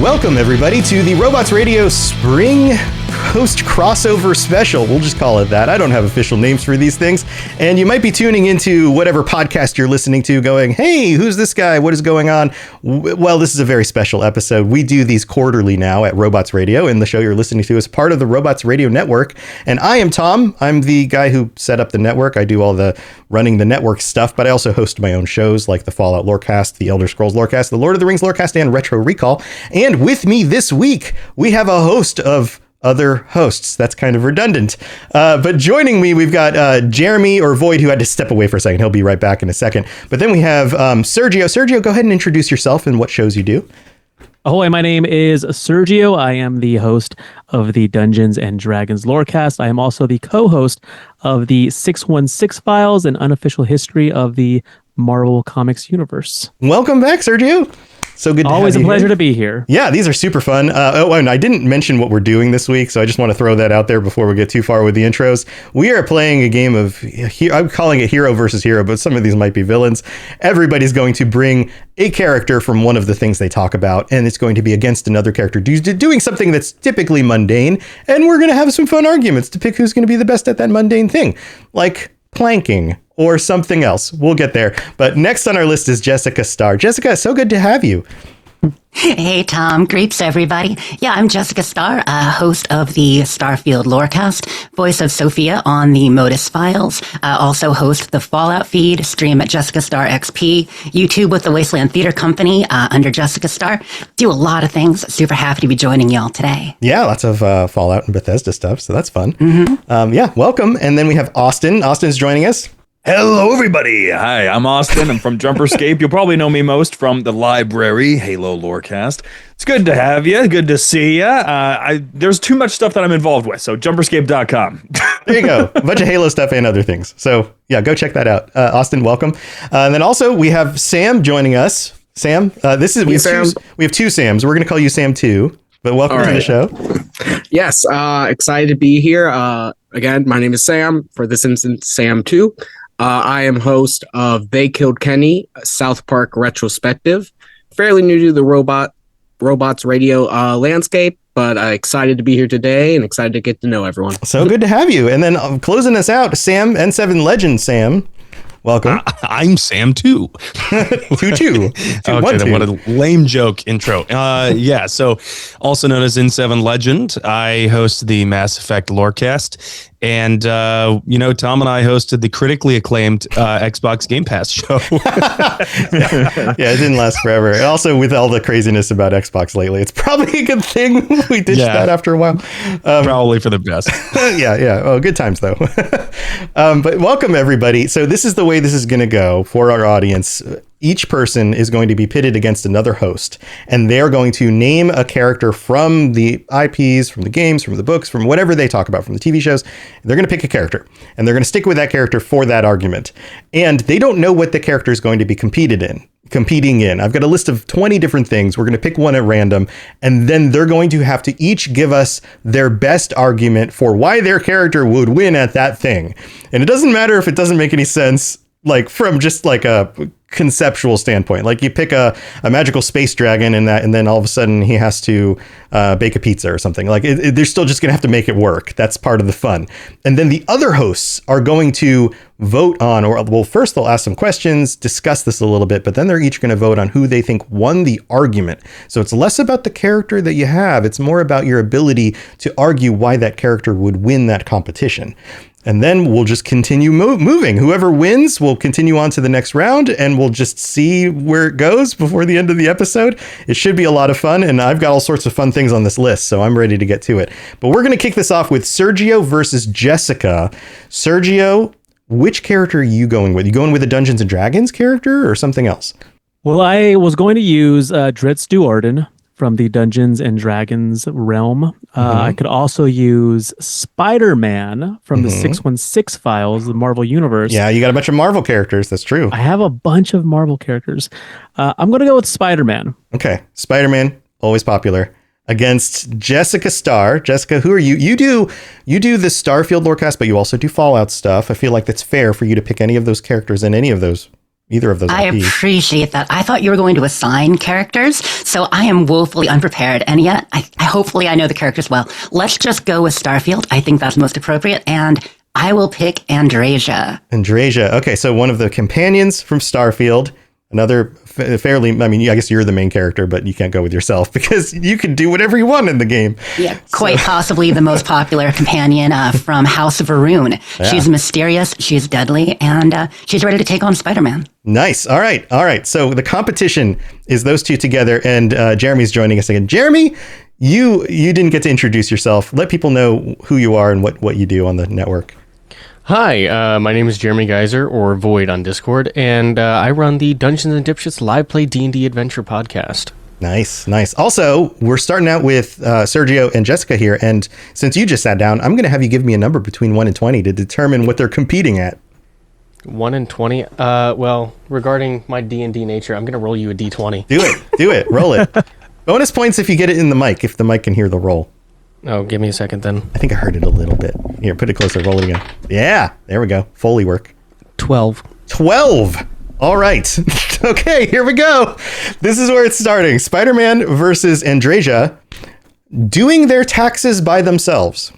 Welcome, everybody, to the Robots Radio Spring Post Crossover Special. We'll just call it that. I don't have official names for these things. And you might be tuning into whatever podcast you're listening to going, hey, who's this guy? What is going on? Well, this is a very special episode. We do these quarterly now at Robots Radio, and the show you're listening to is part of the Robots Radio Network. And I am Tom. I'm the guy who set up the network. I do all the running the network stuff, but I also host my own shows like the Fallout Lorecast, the Elder Scrolls Lorecast, the Lord of the Rings Lorecast, and Retro Recall. And with me this week, we have a host of other hosts. That's kind of redundant. But joining me, we've got Jeremy, or Void, who had to step away for a second. He'll be right back in a second. But then we have Sergio. Sergio, go ahead and introduce yourself and what shows you do. Ahoy, my name is Sergio. I am the host of the Dungeons and Dragons Lorecast. I am also the co-host of the 616 Files, an unofficial history of the Marvel Comics universe. Welcome back, Sergio. So good to Always have a you pleasure here. to be here. Yeah, these are super fun. And I didn't mention what we're doing this week, so I just want to throw that out there before we get too far with the intros. We are playing a game of, I'm calling it hero versus hero, but some of these might be villains. Everybody's going to bring a character from one of the things they talk about, and it's going to be against another character doing something that's typically mundane, and we're going to have some fun arguments to pick who's going to be the best at that mundane thing, like planking or something else. We'll get there. But next on our list is Jessica Starr. Jessica, so good to have you. Hey, Tom. Greeps, everybody. Yeah, I'm Jessica Starr, host of the Starfield Lorecast, voice of Sophia on the Modus Files, also host the Fallout feed, stream at Jessica Starr XP, YouTube with the Wasteland Theater Company under Jessica Starr. Do a lot of things. Super happy to be joining y'all today. Yeah, lots of Fallout and Bethesda stuff, so that's fun. Mm-hmm. Yeah, welcome. And then we have Austin. Austin's joining us. Hello, everybody. Hi, I'm Austin. I'm from Jumperscape. You'll probably know me most from the library, Halo Lorecast. It's good to have you. Good to see you. There's too much stuff that I'm involved with, so jumperscape.com. There you go. A bunch of Halo stuff and other things. So yeah, go check that out. Austin, welcome. And then also we have Sam joining us. Sam, we have two Sams. We're going to call you Sam 2, but welcome to the show. Yes, excited to be here. Again, my name is Sam. For this instance, Sam 2. I am host of They Killed Kenny, South Park Retrospective. Fairly new to the Robots Radio landscape, but excited to be here today and excited to get to know everyone. So good to have you. And then closing us out, Sam, N7 Legend Sam. Welcome. I'm Sam 2. 2-2. Okay, then what a lame joke intro. So also known as N7 Legend, I host the Mass Effect Lorecast. And, Tom and I hosted the critically acclaimed Xbox Game Pass show. Yeah, it didn't last forever. And also, with all the craziness about Xbox lately, it's probably a good thing we ditched that after a while. Probably for the best. Yeah. Oh, good times, though. But welcome, everybody. So this is the way this is going to go for our audience. Each person is going to be pitted against another host, and they're going to name a character from the IPs, from the games, from the books, from whatever they talk about, from the TV shows. They're going to pick a character, and they're going to stick with that character for that argument. And they don't know what the character is going to be competing in. I've got a list of 20 different things. We're going to pick one at random, and then they're going to have to each give us their best argument for why their character would win at that thing. And it doesn't matter if it doesn't make any sense, like from just like a conceptual standpoint. Like you pick a magical space dragon and then all of a sudden he has to bake a pizza or something. Like they're still just gonna have to make it work. That's part of the fun. And then the other hosts are going to vote on, first they'll ask some questions, discuss this a little bit, but then they're each going to vote on who they think won the argument. So it's less about the character that you have. It's more about your ability to argue why that character would win that competition. And then we'll just continue moving. Whoever wins will continue on to the next round, and we'll just see where it goes before the end of the episode. It should be a lot of fun, and I've got all sorts of fun things on this list, so I'm ready to get to it. But we're going to kick this off with Sergio versus Jessica. Sergio, which character are you going with? You going with a Dungeons and Dragons character or something else? Well, I was going to use Dritz Duarden from the Dungeons and Dragons realm. I could also use Spider-Man from the 616 Files, the Marvel Universe. Yeah, you got a bunch of Marvel characters. That's true. I have a bunch of Marvel characters. I'm going to go with Spider-Man. Okay. Spider-Man, always popular. Against Jessica Starr. Jessica, who are you? You do the Starfield Lorecast, but you also do Fallout stuff. I feel like that's fair for you to pick any of those characters in any of those either of those I IPs. appreciate that. I thought you were going to assign characters, so I am woefully unprepared. And yet, hopefully I know the characters well. Let's just go with Starfield. I think that's most appropriate. And I will pick Andrasia. Andrasia. Okay, so one of the companions from Starfield. Another fairly, I mean, I guess you're the main character, but you can't go with yourself because you can do whatever you want in the game. Yeah, quite possibly the most popular companion from House of Varun. Yeah. She's mysterious, she's deadly, and she's ready to take on Spider-Man. Nice. All right. So the competition is those two together, and Jeremy's joining us again. Jeremy, you didn't get to introduce yourself. Let people know who you are and what you do on the network. Hi, my name is Jeremy Geyser, or Void on Discord, and I run the Dungeons and Dipshits Live Play D&D Adventure podcast. Nice. Also, we're starting out with Sergio and Jessica here, and since you just sat down, I'm going to have you give me a number between 1 and 20 to determine what they're competing at. 1 and 20? Well, regarding my D&D nature, I'm going to roll you a D20. Do it. Roll it. Bonus points if you get it in the mic, if the mic can hear the roll. Oh, give me a second then. I think I heard it a little bit. Here, put it closer. Roll it again. Yeah, there we go. Foley work. 12. 12. All right. Okay, here we go. This is where it's starting. Spider-Man versus Andrasia doing their taxes by themselves.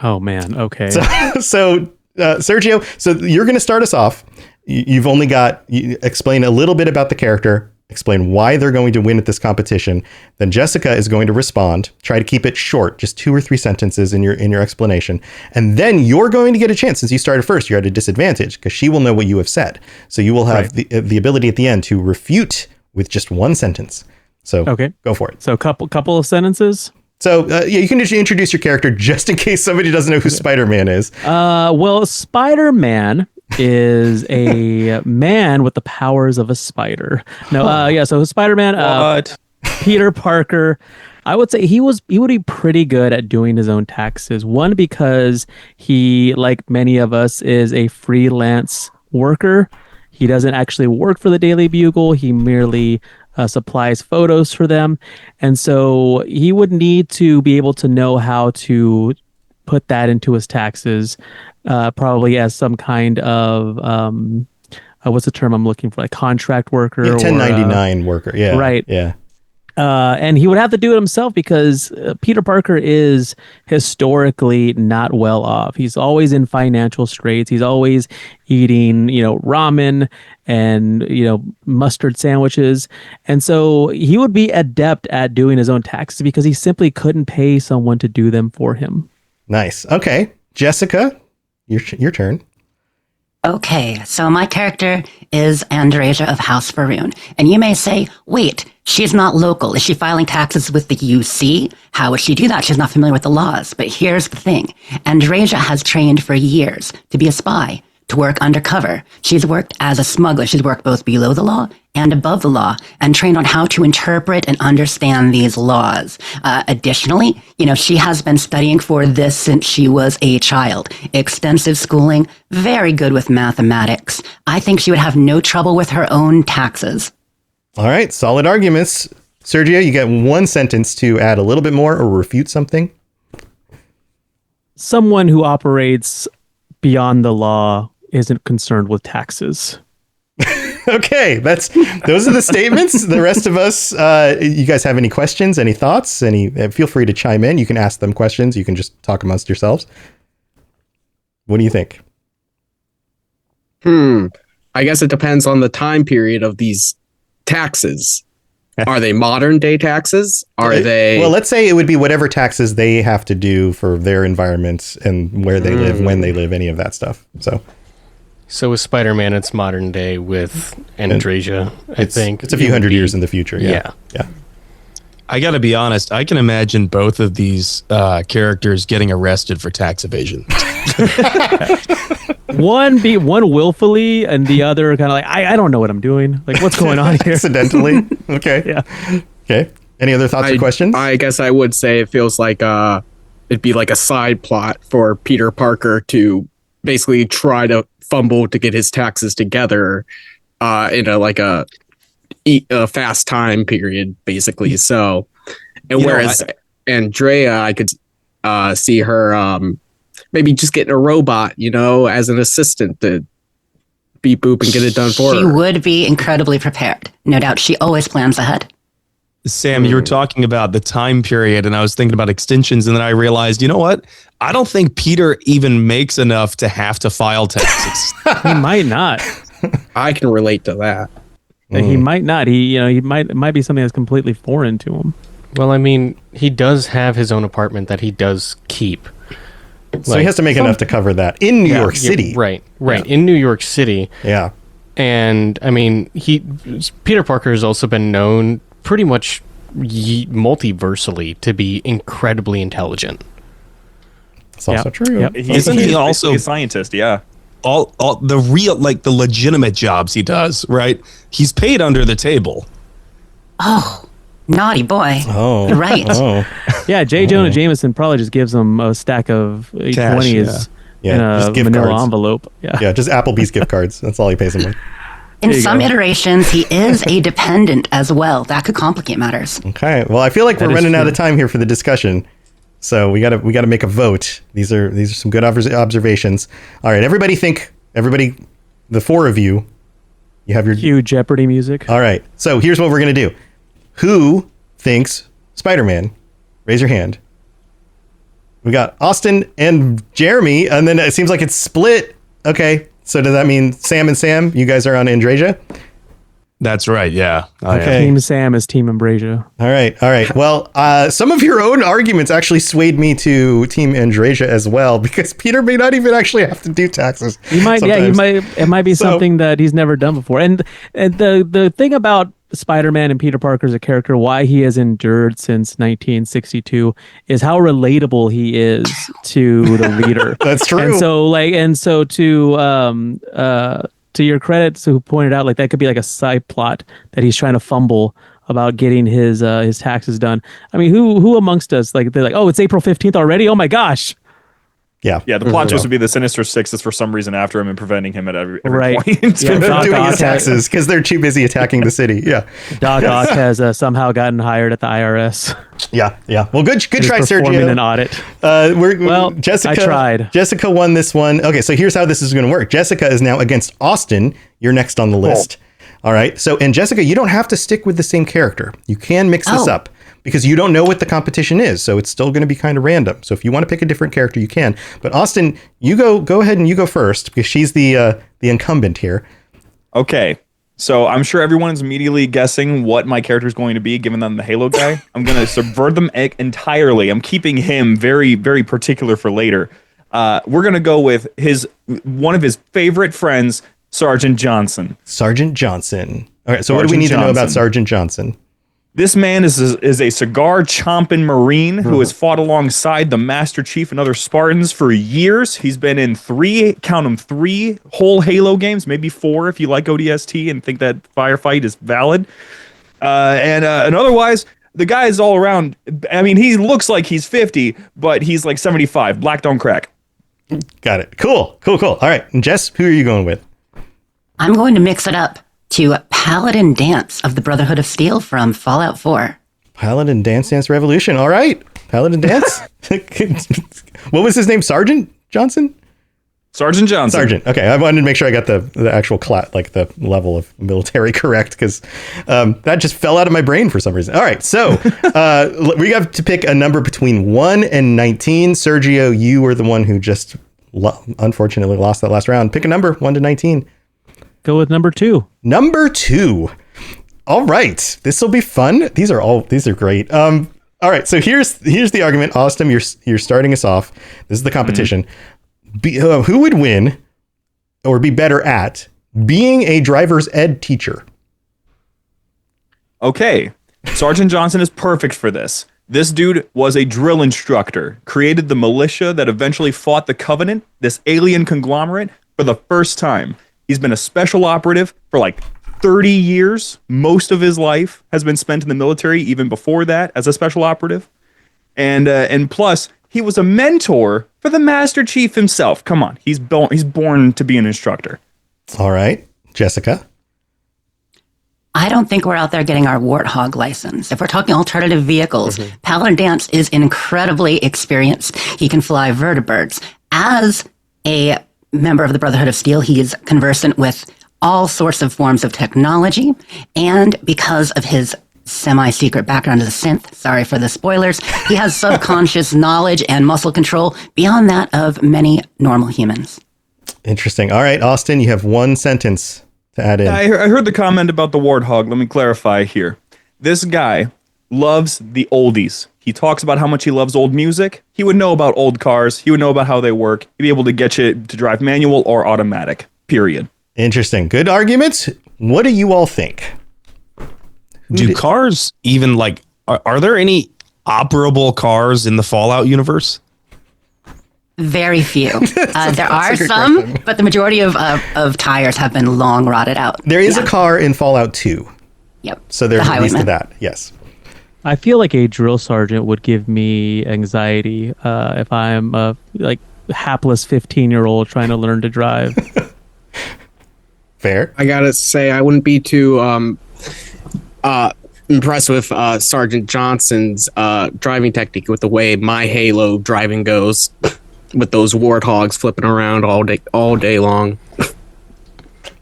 Oh, man. Okay. So Sergio, so you're going to start us off. You've only got, explain a little bit about the character, explain why they're going to win at this competition. Then Jessica is going to respond. Try to keep it short, just 2 or 3 sentences in your explanation. And then you're going to get a chance. Since you started first, you're at a disadvantage because she will know what you have said. So you will have the ability at the end to refute with just 1 sentence. So go for it. So couple of sentences. So you can just introduce your character just in case somebody doesn't know who Spider-Man is. Well, Spider-Man is a man with the powers of a spider. No, so Spider-Man, Peter Parker, I would say he would be pretty good at doing his own taxes. One, because he, like many of us, is a freelance worker. He doesn't actually work for the Daily Bugle. He merely supplies photos for them. And so he would need to be able to know how to put that into his taxes, probably as some kind of what's the term I'm looking for, like contract worker, 1099 worker. Yeah, right. Yeah, and he would have to do it himself because Peter Parker is historically not well off. He's always in financial straits. He's always eating, ramen and mustard sandwiches, and so he would be adept at doing his own taxes because he simply couldn't pay someone to do them for him. Nice. Okay, Jessica, your turn. Okay, so my character is Andrasia of House Varun. And you may say, wait, she's not local. Is she filing taxes with the UC? How would she do that? She's not familiar with the laws. But here's the thing. Andrasia has trained for years to be a spy, to work undercover. She's worked as a smuggler. She's worked both below the law and above the law and trained on how to interpret and understand these laws. Additionally, she has been studying for this since she was a child. Extensive schooling, very good with mathematics. I think she would have no trouble with her own taxes. All right, solid arguments. Sergio, you get 1 sentence to add a little bit more or refute something. Someone who operates beyond the law isn't concerned with taxes. Okay, those are the statements. The rest of us, you guys have any questions, any thoughts, feel free to chime in. You can ask them questions. You can just talk amongst yourselves. What do you think? I guess it depends on the time period of these taxes. Are they modern day taxes? Are they? Well, let's say it would be whatever taxes they have to do for their environment and where they live, when they live, any of that stuff. So with Spider-Man, it's modern day. With Andrasia, I think it's a few hundred years in the future. Yeah. I got to be honest. I can imagine both of these characters getting arrested for tax evasion. One willfully, and the other kind of like, I don't know what I'm doing. Like, what's going on here? Accidentally. Okay. Yeah. Okay. Any other thoughts or questions? I guess I would say it feels like it'd be like a side plot for Peter Parker to basically try to fumble to get his taxes together in a fast time period, basically. So, and whereas Andrea, I could see her maybe just getting a robot, as an assistant to beep boop and get it done for She her. would be incredibly prepared. No doubt. She always plans ahead. Sam, you were talking about the time period, and I was thinking about extensions, and then I realized, you know what? I don't think Peter even makes enough to have to file taxes. He might not. I can relate to that. He might not. He might be something that's completely foreign to him. Well, I mean, he does have his own apartment that he does keep. So he has to make enough to cover that in New York City. Right. In New York City. Yeah. And I mean, Peter Parker has also been known pretty much multiversally to be incredibly intelligent. It's also true. Yep. Isn't he also a scientist? Yeah. all the real, like the legitimate jobs he does, right? He's paid under the table. Oh, naughty boy. Oh. You're right. Oh. Yeah, J. Jonah Jameson probably just gives him a stack of 20s Yeah, in just a gift manila cards. envelope. Yeah. Yeah, just Applebee's gift cards. That's all he pays him with. In you some go. iterations, he is a dependent as well. That could complicate matters. Okay. Well, I feel like we're is running out true. of time here for the discussion. So we gotta make a vote. These are some good observations. All right, everybody, the four of you, you have your. Cue Jeopardy music. All right. So here's what we're gonna do. Who thinks Spider-Man? Raise your hand. We got Austin and Jeremy, and then it seems like it's split. Okay. So does that mean Sam and Sam? You guys are on Andrasia? That's right. Yeah. I am. Okay. Team Sam is Team Ambrasia. All right. Well, some of your own arguments actually swayed me to Team Andrasia as well, because Peter may not even actually have to do taxes. He might, sometimes. it might be So- something that he's never done before. And the thing about Spider-Man and Peter Parker as a character, why he has endured since 1962, is how relatable he is to the leader. That's true. And so to your credit, who pointed out, like, that could be like a side plot that he's trying to fumble about getting his taxes done. I mean, who amongst us, like, they're like, oh, it's April 15th already? Oh my gosh. Yeah. Yeah, the plot twist would be the Sinister Six is for some reason after him and preventing him at every Right. point. Yeah, They're Doc doing Ock his taxes because they're too busy attacking the city. Yeah. Doc Ock has somehow gotten hired at the IRS. Yeah. Well, good He's try, performing an Sergio. audit. Jessica. I tried. Jessica won this one. Okay, so here's how this is going to work. Jessica is now against Austin. You're next on the list. All right. So, and Jessica, you don't have to stick with the same character. You can mix this up because you don't know what the competition is. So it's still going to be kind of random. So if you want to pick a different character, you can. But Austin, you go ahead and you go first because she's the incumbent here. Okay. So I'm sure everyone's immediately guessing what my character is going to be, given them the Halo guy. I'm going to subvert them entirely. I'm keeping him very, very particular for later. We're going to go with one of his favorite friends, Sergeant Johnson. Sergeant Johnson. All right. So what do we Sergeant need to know about Johnson. Sergeant Johnson? This man is a cigar-chomping Marine who has fought alongside the Master Chief and other Spartans for years. He's been in 3 whole Halo games, maybe 4 if you like ODST and think that firefight is valid. And otherwise, the guy is all around. I mean, he looks like he's 50, but he's like 75. Black don't crack. Got it. Cool. All right. And Jess, who are you going with? I'm going to mix it up to Paladin Dance of the Brotherhood of Steel from Fallout 4. Paladin Dance Revolution. All right. Paladin Dance. What was his name? Sergeant Johnson? Sergeant Johnson. Sergeant. Okay. I wanted to make sure I got the actual the level of military correct because that just fell out of my brain for some reason. All right. So we have to pick a number between 1 and 19. Sergio, you were the one who just unfortunately lost that last round. Pick a number, 1 to 19. Go with number 2. Number 2. All right. This will be fun. These are great. All right. So here's the argument. Austin, you're starting us off. This is the competition. Who would win or be better at being a driver's ed teacher? Okay. Sergeant Johnson is perfect for this. This dude was a drill instructor, created the militia that eventually fought the Covenant, this alien conglomerate, for the first time. He's been a special operative for like 30 years. Most of his life has been spent in the military, even before that, as a special operative. And plus, he was a mentor for the Master Chief himself. Come on, he's born to be an instructor. All right, Jessica. I don't think we're out there getting our Warthog license. If we're talking alternative vehicles, Paladin Dance is incredibly experienced. He can fly vertibirds. As a member of the Brotherhood of Steel, he is conversant with all sorts of forms of technology, and because of his semi-secret background as a synth, sorry for the spoilers, he has subconscious knowledge and muscle control beyond that of many normal humans. Interesting. All right, Austin, you have one sentence to add in. I heard the comment about the warthog. Let me clarify here. This guy loves the oldies. He talks about how much he loves old music. He would know about old cars. He would know about how they work. He'd be able to get you to drive manual or automatic, period. Interesting. Good arguments. What do you all think? Do cars even like, are there any operable cars in the Fallout universe? Very few. There are some, question. But the majority of tires have been long rotted out. There is a car in Fallout 2. Yep. So there's at least to that. Yes. I feel like a drill sergeant would give me anxiety if I'm a hapless 15-year-old trying to learn to drive. Fair. I gotta say, I wouldn't be too impressed with Sergeant Johnson's driving technique with the way my Halo driving goes, with those warthogs flipping around all day long.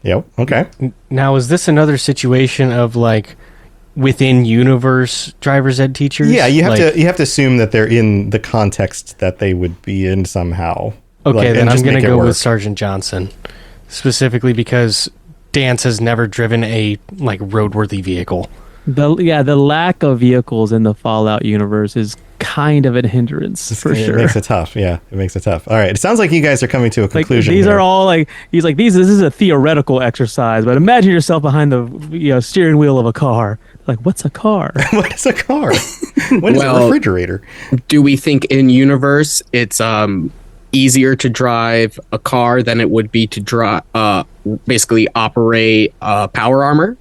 Yep. Okay. Now, is this another situation of like within universe driver's ed teachers? Yeah, you have to assume that they're in the context that they would be in somehow. Okay, then I'm going to go with Sergeant Johnson, specifically because Dance has never driven a roadworthy vehicle. The lack of vehicles in the Fallout universe is kind of a hindrance for sure. It makes it tough. Yeah, it makes it tough. All right, it sounds like you guys are coming to a conclusion. These are all this is a theoretical exercise, but imagine yourself behind the steering wheel of a car. Like, what's a car? What is a car? What is a refrigerator? Do we think in universe it's easier to drive a car than it would be to drive basically operate power armor?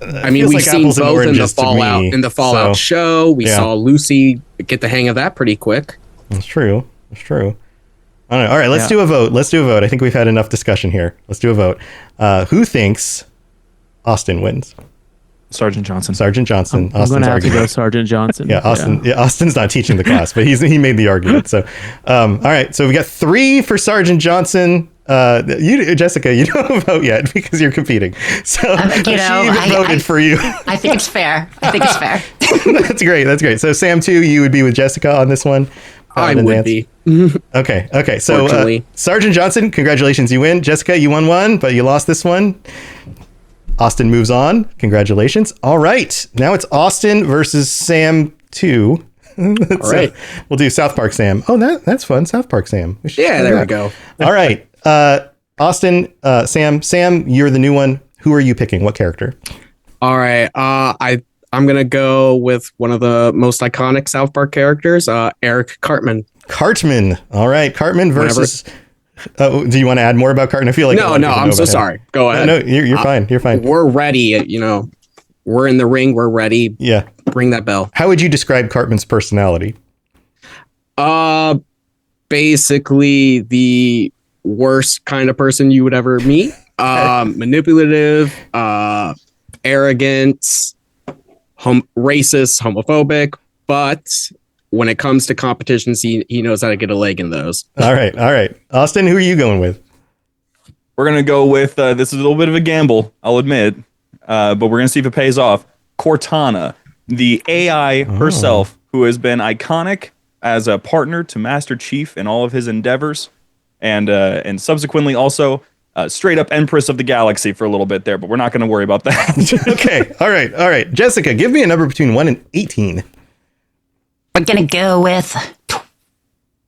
I mean, we've seen both in the Fallout show. We saw Lucy get the hang of that pretty quick. That's true. I don't know. All right, let's do a vote. I think we've had enough discussion here. Let's do a vote. Who thinks Austin wins? Sergeant Johnson. I'm going to have to go Sergeant Johnson. Yeah, Austin. Yeah, Austin's not teaching the class, but he made the argument. So, all right. So we got 3 for Sergeant Johnson. Jessica, you don't vote yet because you're competing. So she voted for you. I think it's fair. That's great. So Sam, too, you would be with Jessica on this one. I would be. Okay. So Sergeant Johnson, congratulations, you win. Jessica, you won one, but you lost this one. Austin moves on. Congratulations. All right. Now it's Austin versus Sam 2. All right. We'll do South Park Sam. Oh, that's fun. South Park Sam. There we go. All right. Austin, Sam, you're the new one. Who are you picking? What character? All right. I'm going to go with one of the most iconic South Park characters, Eric Cartman. All right. Cartman versus... do you want to add more about Cartman? I feel like... No, I'm so sorry. Go ahead. No, you're fine. You're fine. We're ready. We're in the ring. We're ready. Yeah. Ring that bell. How would you describe Cartman's personality? Basically the worst kind of person you would ever meet. Manipulative, arrogant, racist, homophobic, but when it comes to competitions, he knows how to get a leg in those. All right. Austin, who are you going with? We're going to go with, this is a little bit of a gamble, I'll admit, but we're going to see if it pays off. Cortana, the AI herself, who has been iconic as a partner to Master Chief in all of his endeavors, and subsequently also straight up Empress of the Galaxy for a little bit there, but we're not going to worry about that. Okay. All right. Jessica, give me a number between 1 and 18. We're going to go with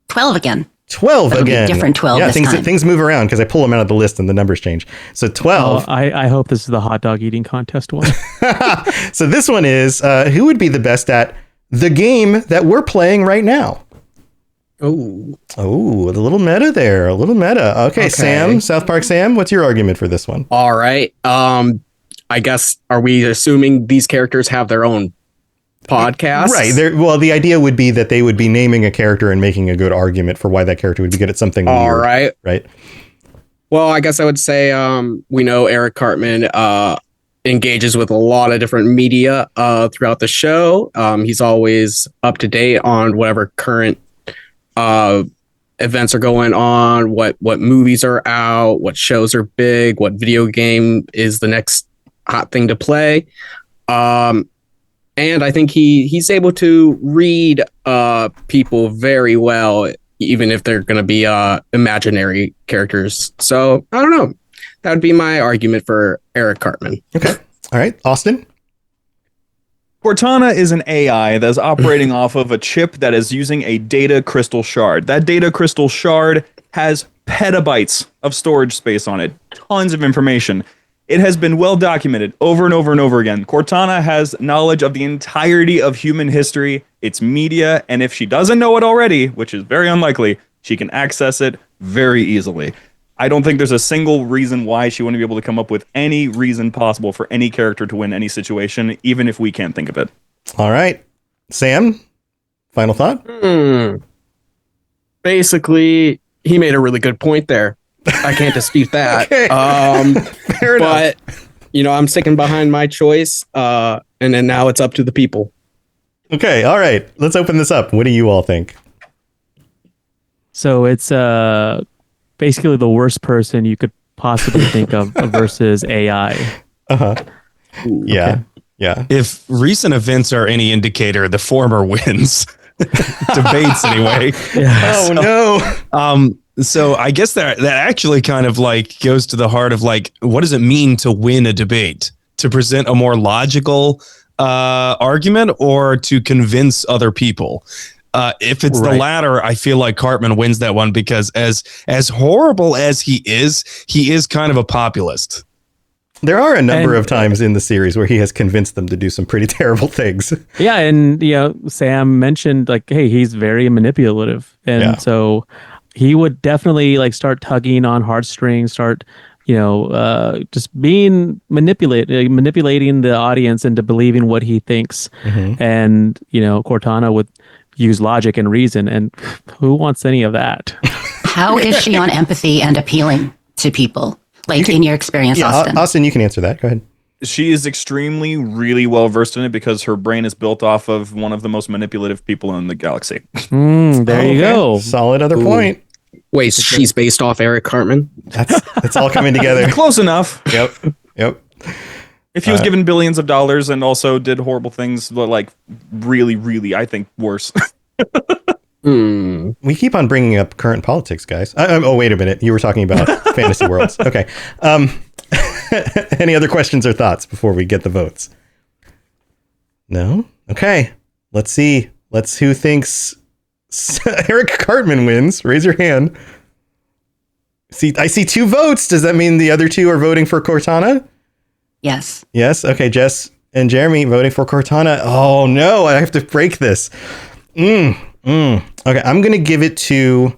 12 again. 12 again. Different 12 yeah, this time. Things move around because I pull them out of the list and the numbers change. So 12. I hope this is the hot dog eating contest one. So this one is who would be the best at the game that we're playing right now? Oh, a little meta there. Okay, Sam, South Park Sam, what's your argument for this one? All right. I guess, are we assuming these characters have their own podcast? Right. The idea would be that they would be naming a character and making a good argument for why that character would be good at something weird. Right. Well, I guess I would say we know Eric Cartman engages with a lot of different media throughout the show. He's always up to date on whatever current events are going on, what movies are out, what shows are big, what video game is the next hot thing to play. And I think he's able to read people very well, even if they're going to be imaginary characters. So I don't know. That would be my argument for Eric Cartman. Okay. All right. Austin? Cortana is an AI that's operating off of a chip that is using a data crystal shard. That data crystal shard has petabytes of storage space on it, tons of information. It has been well documented over and over and over again. Cortana has knowledge of the entirety of human history, its media, and if she doesn't know it already, which is very unlikely, she can access it very easily. I don't think there's a single reason why she wouldn't be able to come up with any reason possible for any character to win any situation, even if we can't think of it. All right. Sam, final thought? Basically, he made a really good point there. I can't dispute that. Okay. Fair enough. But, I'm sticking behind my choice. And then now it's up to the people. Okay. All right. Let's open this up. What do you all think? So it's basically the worst person you could possibly think of versus AI. Uh-huh. Yeah. Okay. Yeah. If recent events are any indicator, the former wins. Debates anyway. Yeah. Oh, no. So I guess that actually kind of like goes to the heart of like, what does it mean to win a debate? To present a more logical argument or to convince other people? If it's the latter, I feel like Cartman wins that one because as horrible as he is kind of a populist. There are a number of times in the series where he has convinced them to do some pretty terrible things. Yeah, and Sam mentioned like, hey, he's very manipulative, and so he would definitely like start tugging on heartstrings, start just being manipulating the audience into believing what he thinks, and Cortana would use logic and reason, and who wants any of that? How is she on empathy and appealing to people? Like in your experience, Austin? Austin, you can answer that. Go ahead. She is extremely, really well versed in it because her brain is built off of one of the most manipulative people in the galaxy. There you go. Solid other point. Wait, she's based off Eric Cartman? That's all coming together. Close enough. Yep. If he was given billions of dollars and also did horrible things, but like really, really, I think worse. We keep on bringing up current politics, guys. Oh, wait a minute. You were talking about fantasy worlds. Okay. Any other questions or thoughts before we get the votes? No? Okay. Let's see. Who thinks Eric Cartman wins? Raise your hand. I see 2 votes. Does that mean the other 2 are voting for Cortana? Yes. Yes. Okay. Jess and Jeremy voting for Cortana. Oh, no. I have to break this. Okay, I'm going to give it to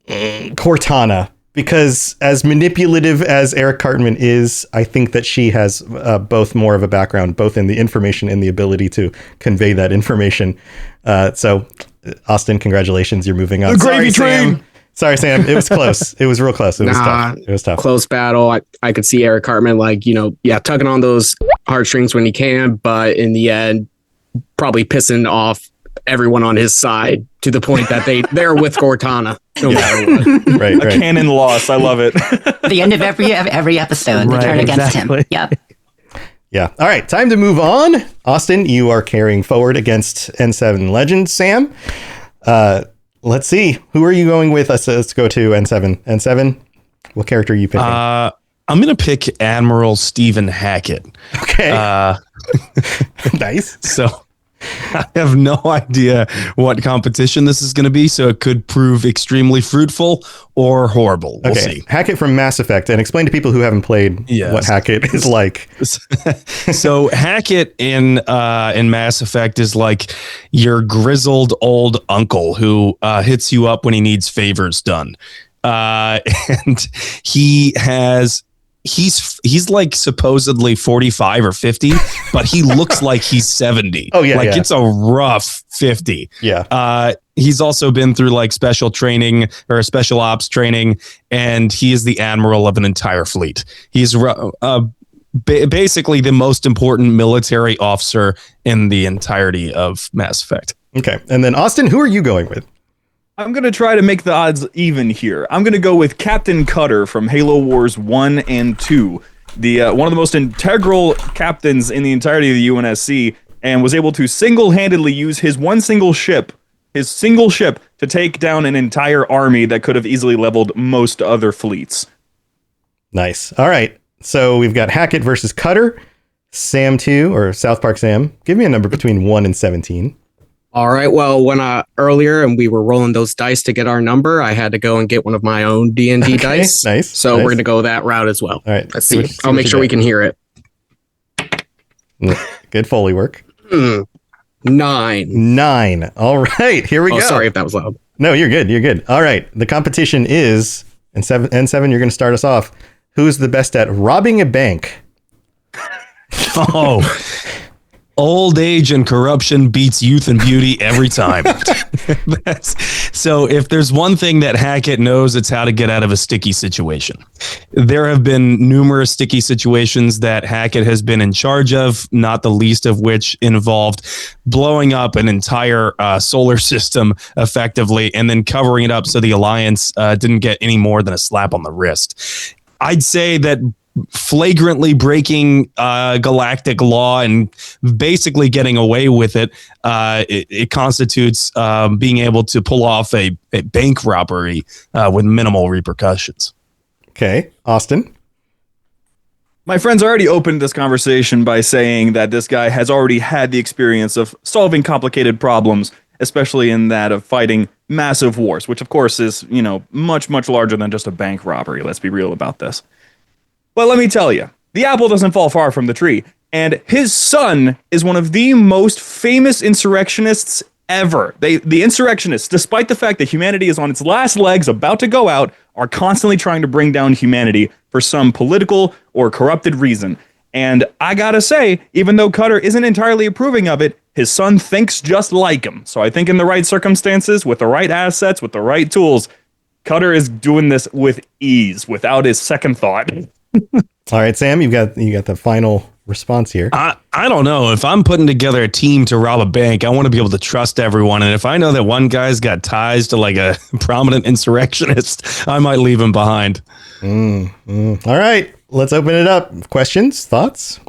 Cortana because as manipulative as Eric Cartman is, I think that she has both more of a background, both in the information and the ability to convey that information. So, Austin, congratulations. You're moving on. The gravy train. Sorry, Sam. It was close. It was real close. It was tough. It was tough. Close battle. I could see Eric Cartman tugging on those heartstrings when he can, but in the end, probably pissing off everyone on his side to the point that they're with Cortana no matter what. Right. A canon loss. I love it. The end of every episode, they turn against him. Yep. Yeah. All right. Time to move on. Austin, you are carrying forward against N7 Legend. Sam, let's see. Who are you going with? Let's go to N7. N7, what character are you picking? I'm going to pick Admiral Stephen Hackett. Okay. Nice. So I have no idea what competition this is going to be, so it could prove extremely fruitful or horrible. We'll see. Hackett from Mass Effect, and explain to people who haven't played what Hackett is like. So Hackett in Mass Effect is like your grizzled old uncle who hits you up when he needs favors done. And he's like supposedly 45 or 50, but he looks like he's 70. Oh yeah. It's a rough 50. Yeah. He's also been through like special training or special ops training, and he is the admiral of an entire fleet. He's basically the most important military officer in the entirety of Mass Effect. Okay. And then Austin, who are you going with? I'm going to try to make the odds even here. I'm going to go with Captain Cutter from Halo Wars 1 and 2. One of the most integral captains in the entirety of the UNSC, and was able to single-handedly use his single ship, to take down an entire army that could have easily leveled most other fleets. Nice. All right. So we've got Hackett versus Cutter. Sam 2, or South Park Sam. Give me a number between 1 and 17. All right. Well, when earlier and we were rolling those dice to get our number, I had to go and get one of my own D&D dice. Nice. So nice. we're going to go that route as well. All right. Let's see. I'll make sure we can hear it. Good Foley work. 9. All right. Here we go. Sorry if that was loud. No, you're good. You're good. All right. The competition is, and seven, you're going to start us off. Who's the best at robbing a bank? Oh, old age and corruption beats youth and beauty every time. So if there's one thing that Hackett knows, it's how to get out of a sticky situation. There have been numerous sticky situations that Hackett has been in charge of, not the least of which involved blowing up an entire solar system effectively and then covering it up so the Alliance didn't get any more than a slap on the wrist. I'd say that flagrantly breaking galactic law and basically getting away with it, it constitutes being able to pull off a bank robbery with minimal repercussions. Okay, Austin. My friends already opened this conversation by saying that this guy has already had the experience of solving complicated problems, especially in that of fighting massive wars, which of course is, much, much larger than just a bank robbery. Let's be real about this. But let me tell you, the apple doesn't fall far from the tree, and his son is one of the most famous insurrectionists ever. The insurrectionists, despite the fact that humanity is on its last legs, about to go out, are constantly trying to bring down humanity for some political or corrupted reason. And I gotta say, even though Cutter isn't entirely approving of it, his son thinks just like him. So I think in the right circumstances, with the right assets, with the right tools, Cutter is doing this with ease, without his second thought. All right, Sam, you got the final response here. I don't know. If I'm putting together a team to rob a bank, I want to be able to trust everyone. And if I know that one guy's got ties to like a prominent insurrectionist, I might leave him behind. All right, let's open it up. Questions, thoughts?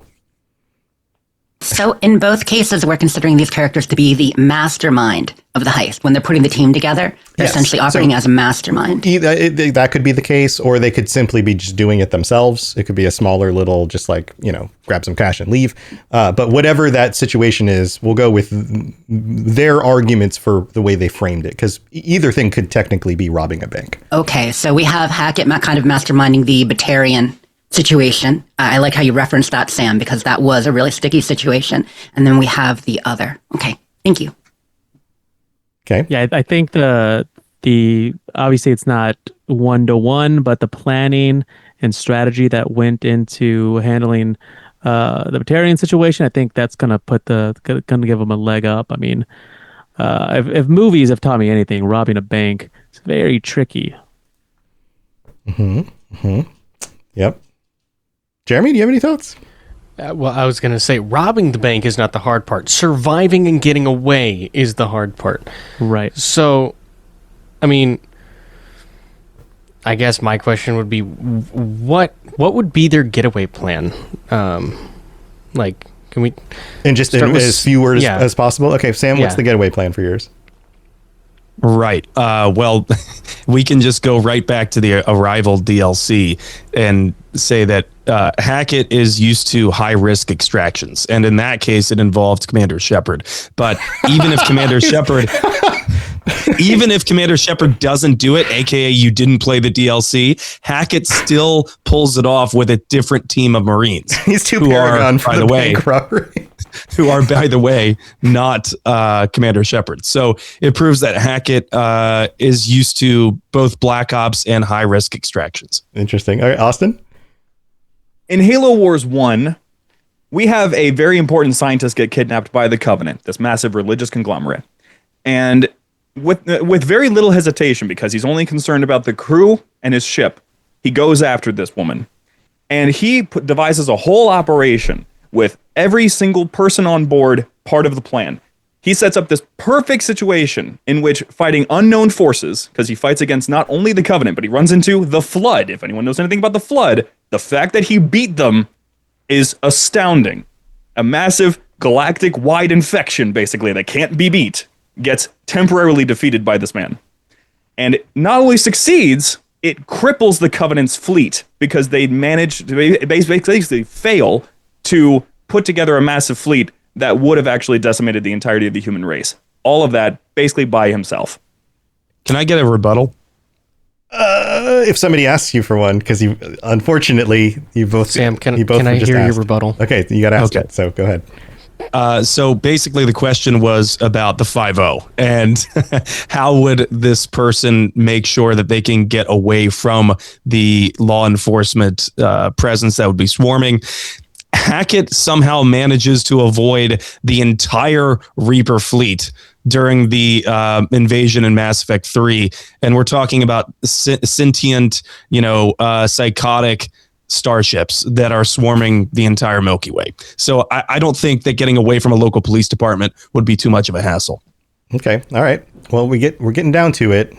So in both cases, we're considering these characters to be the mastermind of the heist. When they're putting the team together, they're essentially operating as a mastermind. That could be the case, or they could simply be just doing it themselves. It could be a smaller little, just like, grab some cash and leave. But whatever that situation is, we'll go with their arguments for the way they framed it, because either thing could technically be robbing a bank. Okay, so we have Hackett kind of masterminding the Batarian situation. I like how you referenced that, Sam, because that was a really sticky situation. And then we have the other. Okay, thank you. Okay. Yeah, I think the obviously it's not 1-to-1, but the planning and strategy that went into handling the Batarian situation, I think that's gonna give them a leg up. I mean, if movies have taught me anything, robbing a bank is very tricky. Yep. Jeremy, do you have any thoughts? Well, I was going to say, robbing the bank is not the hard part. Surviving and getting away is the hard part. Right. So, I mean, I guess my question would be, what would be their getaway plan? Can we... And just in as few words as possible? Okay, Sam, what's Yeah. the getaway plan for yours? Right. Well, we can just go right back to the Arrival DLC and say that Hackett is used to high-risk extractions. And in that case, it involved Commander Shepard. But even if Commander Shepard... Even if Commander Shepard doesn't do it, aka you didn't play the DLC, Hackett still pulls it off with a different team of Marines. He's too Paragon for the bank robbery. Who are, by the way, not Commander Shepard. So it proves that Hackett is used to both Black Ops and high-risk extractions. Interesting. All right, Austin? In Halo Wars 1, we have a very important scientist get kidnapped by the Covenant, this massive religious conglomerate. And with very little hesitation, because he's only concerned about the crew and his ship, he goes after this woman. And he devises a whole operation with every single person on board part of the plan. he sets up this perfect situation in which fighting unknown forces, because he fights against not only the Covenant, but he runs into the Flood. If anyone knows anything about the Flood, the fact that he beat them is astounding. A massive galactic-wide infection, basically, that can't be beat, gets temporarily defeated by this man. And it not only succeeds, it cripples the Covenant's fleet, because they managed to basically fail to put together a massive fleet that would have actually decimated the entirety of the human race. All of that basically by himself. Can I get a rebuttal? If somebody asks you for one, because you both Sam, can you both I were just hear your asked. rebuttal? Okay, you got to ask Okay. it. So go ahead. So basically the question was about the 5-0 and how would this person make sure that they can get away from the law enforcement presence that would be swarming. Hackett somehow manages to avoid the entire Reaper fleet during the invasion in Mass Effect 3. And we're talking about sentient, psychotic starships that are swarming the entire Milky Way. So I don't think that getting away from a local police department would be too much of a hassle. Okay, all right. Well, we're getting down to it.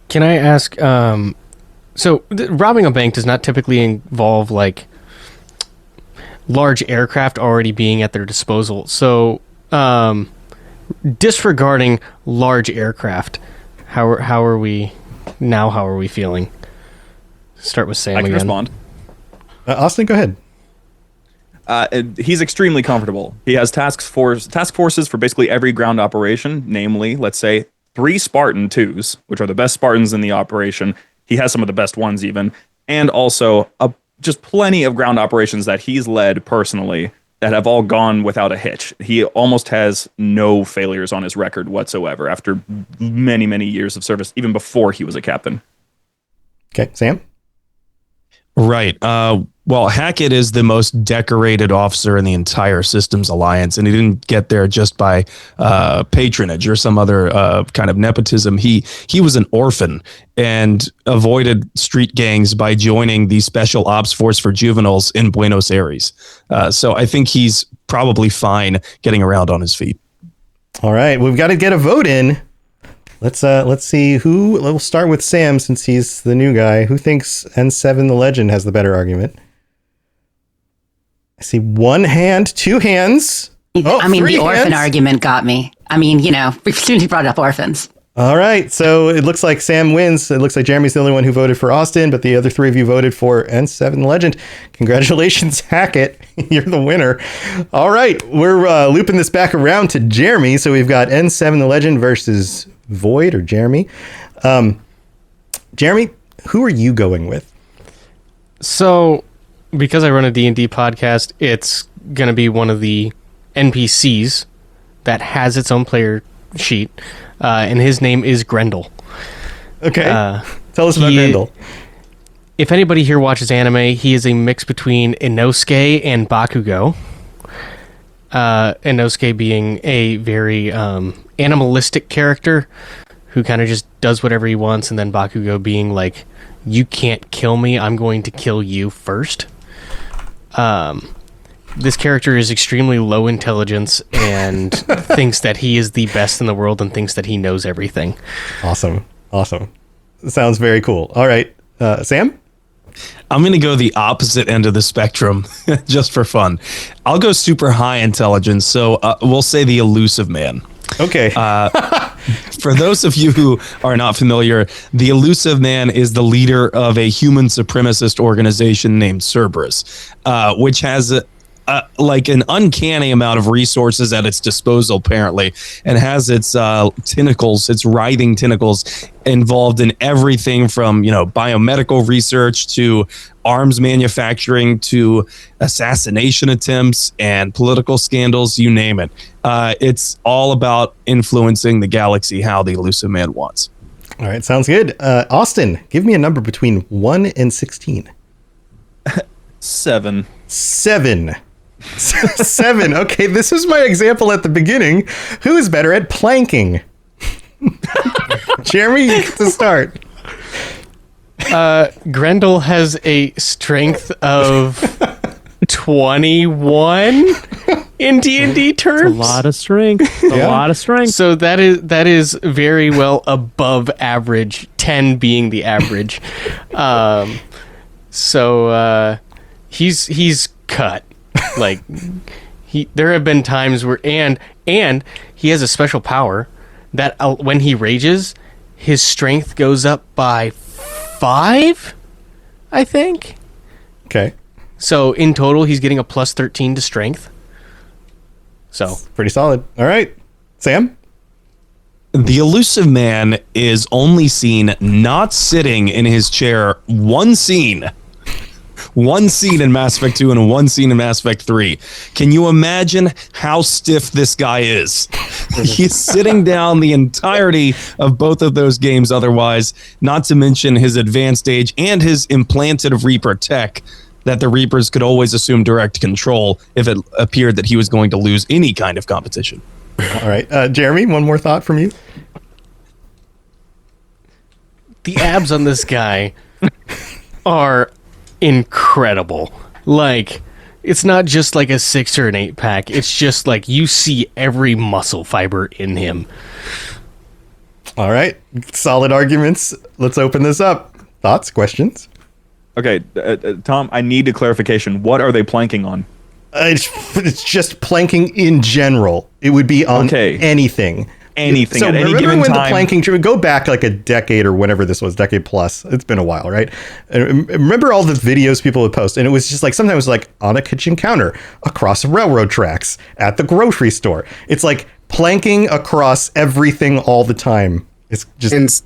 Can I ask? So robbing a bank does not typically involve like large aircraft already being at their disposal. So disregarding large aircraft, how are we now? How are we feeling? Start with Sam I can again. respond. Austin, go ahead. He's extremely comfortable. He has task forces for basically every ground operation, namely, let's say, 3 Spartan 2s, which are the best Spartans in the operation. He has some of the best ones even, and also just plenty of ground operations that he's led personally that have all gone without a hitch. He almost has no failures on his record whatsoever after many, many years of service, even before he was a captain. Okay, Sam? Right. Well, Hackett is the most decorated officer in the entire Systems Alliance, and he didn't get there just by patronage or some other kind of nepotism. He was an orphan and avoided street gangs by joining the Special Ops Force for Juveniles in Buenos Aires. So I think he's probably fine getting around on his feet. All right, we've got to get a vote in. Let's see who. We'll start with Sam since he's the new guy. Who thinks N7 the Legend has the better argument? I see 1 hand, 2 hands. Oh, I mean, 3 the orphan hands. argument got me. I mean, as soon as you brought up orphans. All right, so it looks like Sam wins. It looks like Jeremy's the only one who voted for Austin, but the other 3 of you voted for N7 the Legend. Congratulations, Hackett. You're the winner. All right, we're looping this back around to Jeremy. So we've got N7 the Legend versus Void or Jeremy. Jeremy, who are you going with? So, because I run a D&D podcast, it's going to be one of the NPCs that has its own player sheet, and his name is Grendel. Okay, tell us about Grendel. If anybody here watches anime, he is a mix between Inosuke and Bakugo. Inosuke being a very animalistic character who kind of just does whatever he wants, and then Bakugo being like, you can't kill me, I'm going to kill you first. This character is extremely low intelligence and thinks that he is the best in the world and thinks that he knows everything. Awesome. Sounds very cool. All right, Sam? I'm going to go the opposite end of the spectrum just for fun. I'll go super high intelligence. So we'll say the elusive man. Okay. For those of you who are not familiar, the elusive man is the leader of a human supremacist organization named Cerberus, which has like an uncanny amount of resources at its disposal, apparently, and has its tentacles, its writhing tentacles, involved in everything from biomedical research to arms manufacturing to assassination attempts and political scandals, you name it. It's all about influencing the galaxy how the elusive man wants. All right, sounds good. Austin, give me a number between 1 and 16. 7. 7. 7. Okay, this is my example at the beginning. Who is better at planking? Jeremy, you get to start. Grendel has a strength of 21. in D&D terms. A lot of strength. A lot of strength. So that is very well above average. 10 being the average. He's cut. Like there have been times where and he has a special power that when he rages, his strength goes up by 5, I think. Okay. So in total, he's getting a plus 13 to strength. So Pretty solid. All right. Sam? The elusive man is only seen not sitting in his chair one scene in Mass Effect 2 and one scene in Mass Effect 3. Can you imagine how stiff this guy is? He's sitting down the entirety of both of those games otherwise, not to mention his advanced age and his implanted Reaper tech that the Reapers could always assume direct control if it appeared that he was going to lose any kind of competition. All right. Jeremy, one more thought from you? the abs on this guy are incredible. Like, it's not just like a 6 or an 8 pack. It's just like you see every muscle fiber in him. All right. Solid arguments. Let's open this up. Thoughts, questions? Okay, Tom, I need a clarification. What are they planking on? It's just planking in general. It would be on anything. Anything so at any remember given when time. the planking go back like a decade or whenever this was, decade plus. It's been a while, right? And remember all the videos people would post, and it was just like sometimes like on a kitchen counter, across railroad tracks, at the grocery store. It's like planking across everything all the time. It's just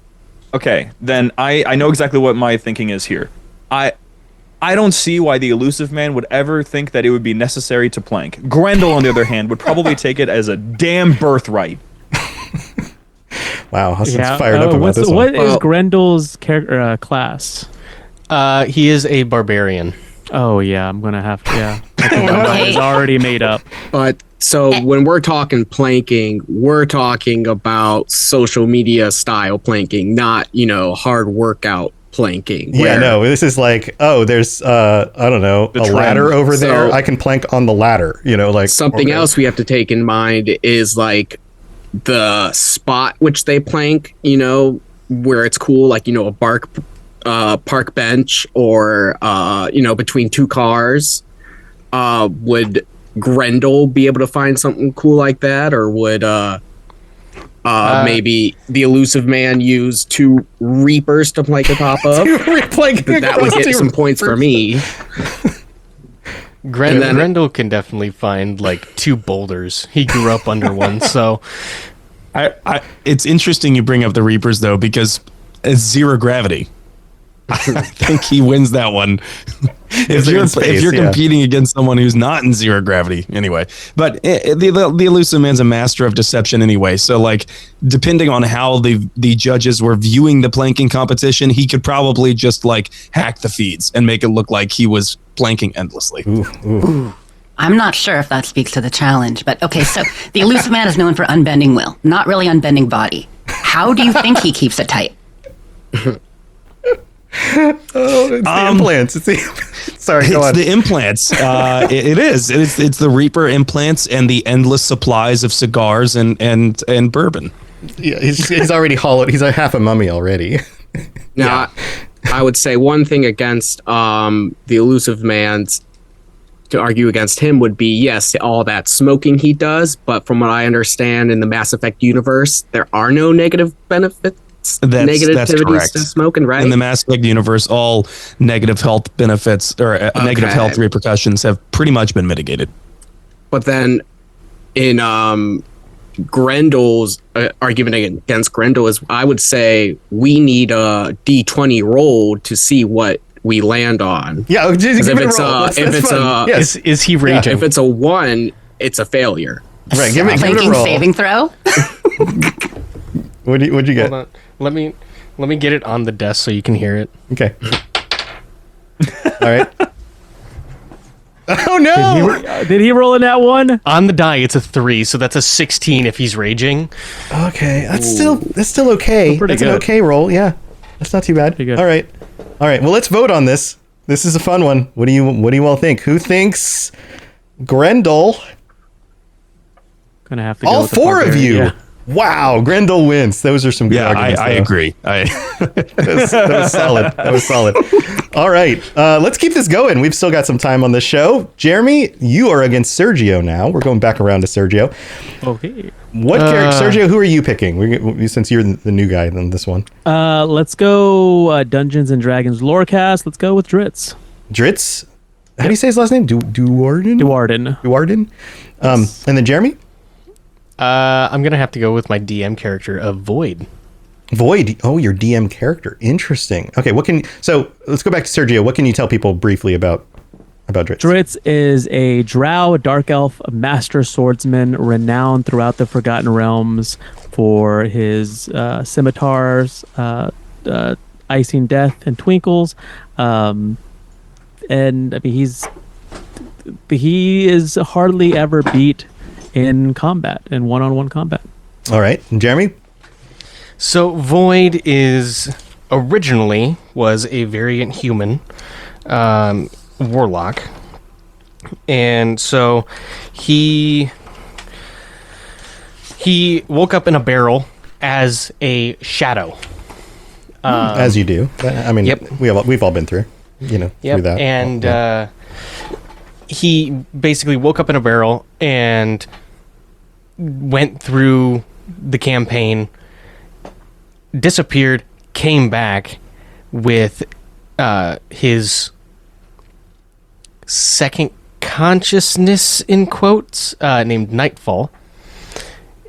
okay. Then I know exactly what my thinking is here. I don't see why the elusive man would ever think that it would be necessary to plank. Grendel, on the other hand, would probably take it as a damn birthright. Wow, Huston's fired up about this one. What is Grendel's class? He is a barbarian. Oh yeah, I'm gonna have to. Yeah, I think my mind is already made up. But so when we're talking planking, we're talking about social media style planking, not hard workout planking. Yeah, no, this is like, oh, there's I don't know, a ladder over there. I can plank on the ladder. Like something else we have to take in mind is like the spot which they plank, where it's cool, like a park bench or between two cars. Would Grendel be able to find something cool like that, or would maybe the elusive man use 2 reapers to plank atop of? That would get some points for me. Grendel can definitely find like 2 boulders. He grew up under one, so it's interesting you bring up the Reapers though, because it's 0 gravity. I think he wins that one. if you're competing against someone who's not in 0 gravity anyway. But the elusive man's a master of deception anyway. So like, depending on how the judges were viewing the planking competition, he could probably just like hack the feeds and make it look like he was planking endlessly. Ooh. I'm not sure if that speaks to the challenge, but okay, so the elusive man is known for unbending will, not really unbending body. How do you think he keeps it tight? Oh, it's the implants. Sorry, go on. It's the implants. It is. It's the Reaper implants and the endless supplies of cigars and bourbon. Yeah, he's already hollowed. He's a half a mummy already. Now, I would say one thing against the elusive man's, to argue against him, would be, yes, all that smoking he does, but from what I understand in the Mass Effect universe, there are no negative benefits. That's correct. To smoking, right? In the Mass Effect universe, all negative health benefits or negative health repercussions have pretty much been mitigated. But then in Grendel's argument against Grendel is, I would say we need a D20 roll to see what we land on. Yeah, just give it a roll. Yes. Is he raging? If it's a 1, it's a failure. Right, give it a roll. Saving throw. What'd you get? Hold on. Let me get it on the desk so you can hear it. Okay. All right. Oh no! Did he roll in that one? On the die, it's a 3, so that's a 16 if he's raging. Okay, that's still okay. That's good. an okay roll. Yeah, that's not too bad. Good. All right. Well, let's vote on this. This is a fun one. What do you all think? Who thinks Grendel Gonna have to go All with the four of barbarian, you. yeah. Wow, Grendel wins. Those are some good Yeah, arguments. I though. agree. That was solid. That was solid. All right, let's keep this going. We've still got some time on this show. Jeremy, you are against Sergio now. We're going back around to Sergio. Okay. What character, Sergio? Who are you picking? Since you're the new guy in this one, Let's go Dungeons and Dragons Lorecast. Let's go with Dritz. Dritz. How do you say his last name? Duarden. Duarden. Duarden. And then Jeremy. I'm gonna have to go with my DM character of Void. Void. Oh, your DM character. Interesting. Okay, so let's go back to Sergio. What can you tell people briefly about Dritz? Dritz is a drow, dark elf, master swordsman, renowned throughout the Forgotten Realms for his scimitars, icing death, and twinkles. And I mean, he is hardly ever beat in combat, in one-on-one combat. All right, and Jeremy. So Void originally was a variant human warlock, and so he woke up in a barrel as a shadow. As you do. I mean, Yep. we've all been through, through that. And he basically woke up in a barrel and went through the campaign, disappeared, came back with his second consciousness, in quotes, named Nightfall.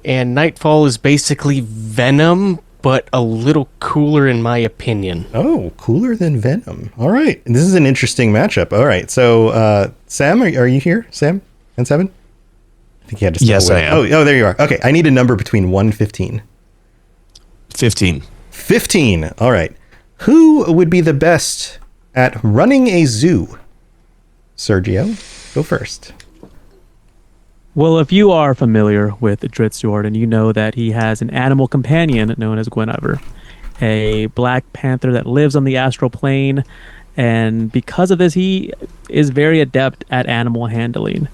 And Nightfall is basically Venom, but a little cooler in my opinion. Oh, cooler than Venom. All right. This is an interesting matchup. All right. So, Sam, are you here? Sam and Seven? I think you had to step Yes, away. I am. Oh, there you are. Okay. I need a number between 1 and 15. 15. 15. All right. Who would be the best at running a zoo? Sergio, go first. Well, if you are familiar with Dritz Jordan, you know that he has an animal companion known as Guinevere, a black panther that lives on the astral plane, and because of this, he is very adept at animal handling.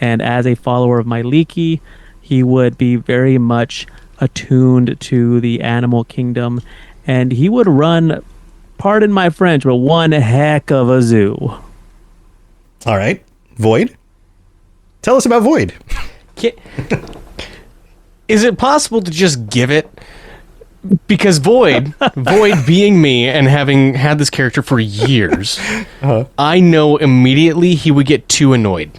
And as a follower of Myliki, he would be very much attuned to the animal kingdom, and he would run, pardon my French, but one heck of a zoo. All right. Void? Tell us about Void. Is it possible to just give it? Because Void being me and having had this character for years, I know immediately he would get too annoyed.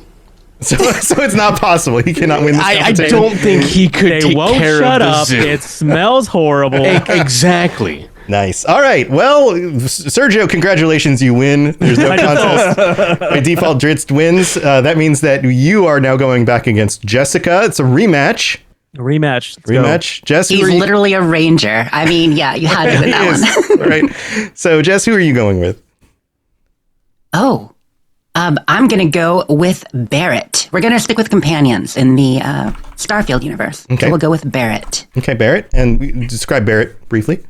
So it's not possible. He cannot win this I competition. don't think he could They take won't care shut of the up. zoo. It smells horrible. Exactly. Nice. All right. Well, Sergio, congratulations. You win. There's no contest. By default, Dritz wins. That means that you are now going back against Jessica. It's a rematch. Rematch. Let's go. Rematch. Jess, who He's are you? literally a ranger. I mean, yeah, you had to win that Yes. one. All right. So, Jess, who are you going with? I'm going to go with Barrett. We're going to stick with companions in the Starfield universe. Okay. So we'll go with Barrett. Okay, Barrett. And describe Barrett briefly.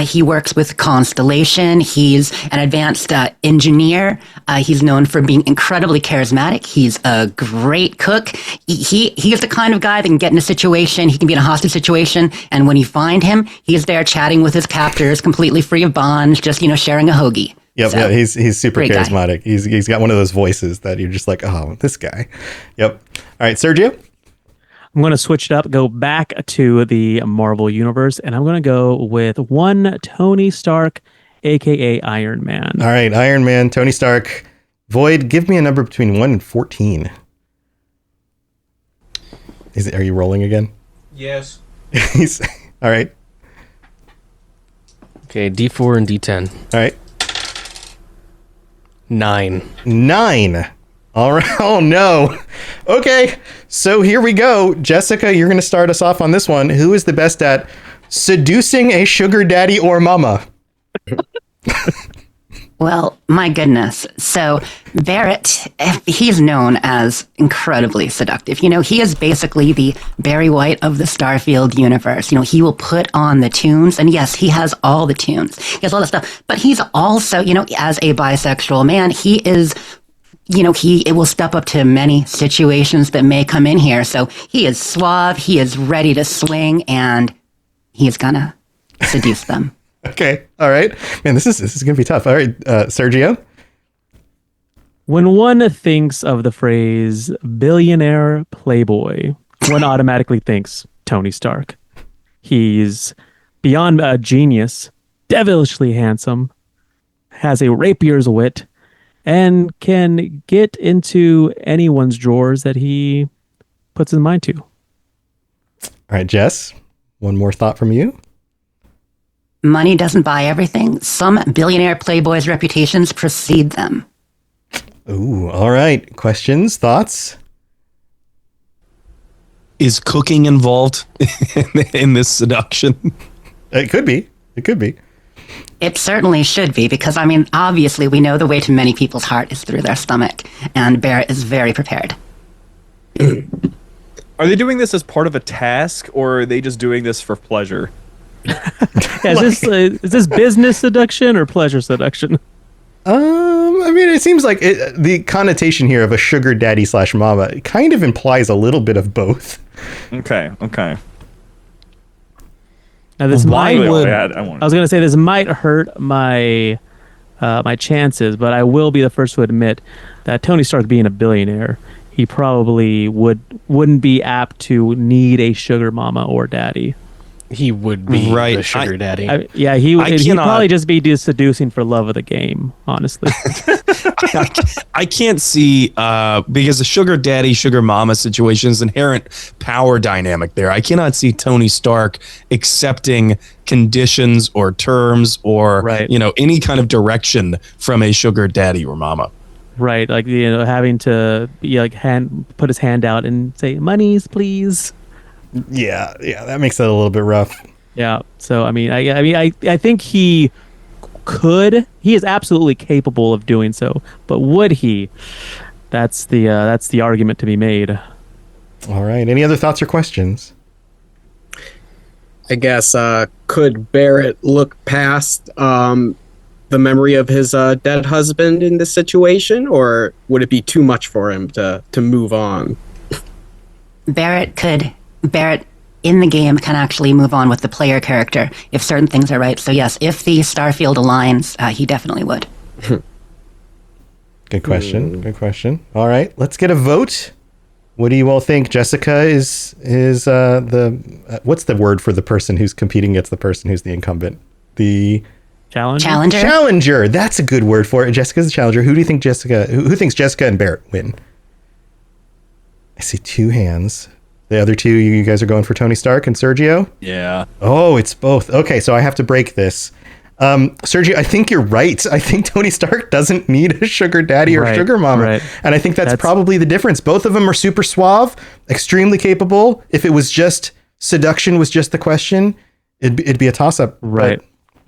He works with Constellation. He's an advanced engineer. He's known for being incredibly charismatic. He's a great cook. He's the kind of guy that can get in a situation. He can be in a hostage situation. And when you find him, he's there chatting with his captors, completely free of bonds, just, sharing a hoagie. Yep, So, yeah, he's super great guy. charismatic. He's got one of those voices that you're just like, oh, this guy. Yep. All right, Sergio. I'm going to switch it up, go back to the Marvel Universe, and I'm going to go with one Tony Stark, a.k.a. Iron Man. All right, Iron Man, Tony Stark. Void, give me a number between 1 and 14. Are you rolling again? Yes. All right. Okay, D4 and D10. All right. 9. 9. All right. Oh, no. Okay. So here we go. Jessica, you're going to start us off on this one. Who is the best at seducing a sugar daddy or mama? Well, my goodness. So Barrett, he's known as incredibly seductive. He is basically the Barry White of the Starfield universe. He will put on the tunes, and yes, he has all the tunes. He has all the stuff, but he's also, as a bisexual man, he is it will step up to many situations that may come in here. So he is suave, he is ready to swing, and he is gonna seduce them. Okay. All right. Man, this is going to be tough. All right. Sergio? When one thinks of the phrase billionaire playboy, one automatically thinks Tony Stark. He's beyond a genius, devilishly handsome, has a rapier's wit, and can get into anyone's drawers that he puts his mind to. All right, Jess, one more thought from you. Money doesn't buy everything. Some billionaire playboys' reputations precede them. Ooh, all right. Questions, thoughts? Is cooking involved in this seduction? It could be. It could be. It certainly should be, because, obviously we know the way to many people's heart is through their stomach, and Barrett is very prepared. Are they doing this as part of a task, or are they just doing this for pleasure? Is this business seduction or pleasure seduction? It seems like the connotation here of a sugar daddy / mama kind of implies a little bit of both. Okay. Now this Why might. would- I was gonna say this might hurt my my chances, but I will be the first to admit that Tony Stark being a billionaire, he probably wouldn't be apt to need a sugar mama or daddy. He would be Right. the sugar daddy. He'd cannot- probably just be seducing for love of the game, honestly. I can't see because the sugar daddy, sugar mama situation is inherent power dynamic there. I cannot see Tony Stark accepting conditions or terms or Right. Any kind of direction from a sugar daddy or mama. Right, having to be put his hand out and say monies, please. Yeah, that makes it a little bit rough. Yeah. So I think he could. He is absolutely capable of doing so. But would he? That's the argument to be made. All right. Any other thoughts or questions? I guess could Barrett look past the memory of his dead husband in this situation, or would it be too much for him to move on? Barrett in the game can actually move on with the player character if certain things are right. So yes, if the Starfield aligns, he definitely would. Good question. Good question. All right, let's get a vote. What do you all think? Jessica is the what's the word for the person who's competing against the person who's the incumbent? The Challenger. challenger. That's a good word for it. Jessica's the challenger. Who do you think who thinks Jessica and Barrett win? I see two hands. The other two, you guys are going for Tony Stark and Sergio? Yeah. Oh, it's both. Okay, so I have to break this. Sergio, I think you're right. I think Tony Stark doesn't need a sugar daddy or Right, sugar mama. right. And I think that's probably the difference. Both of them are super suave, extremely capable. If it was just seduction was just the question, it'd be a toss-up. Right.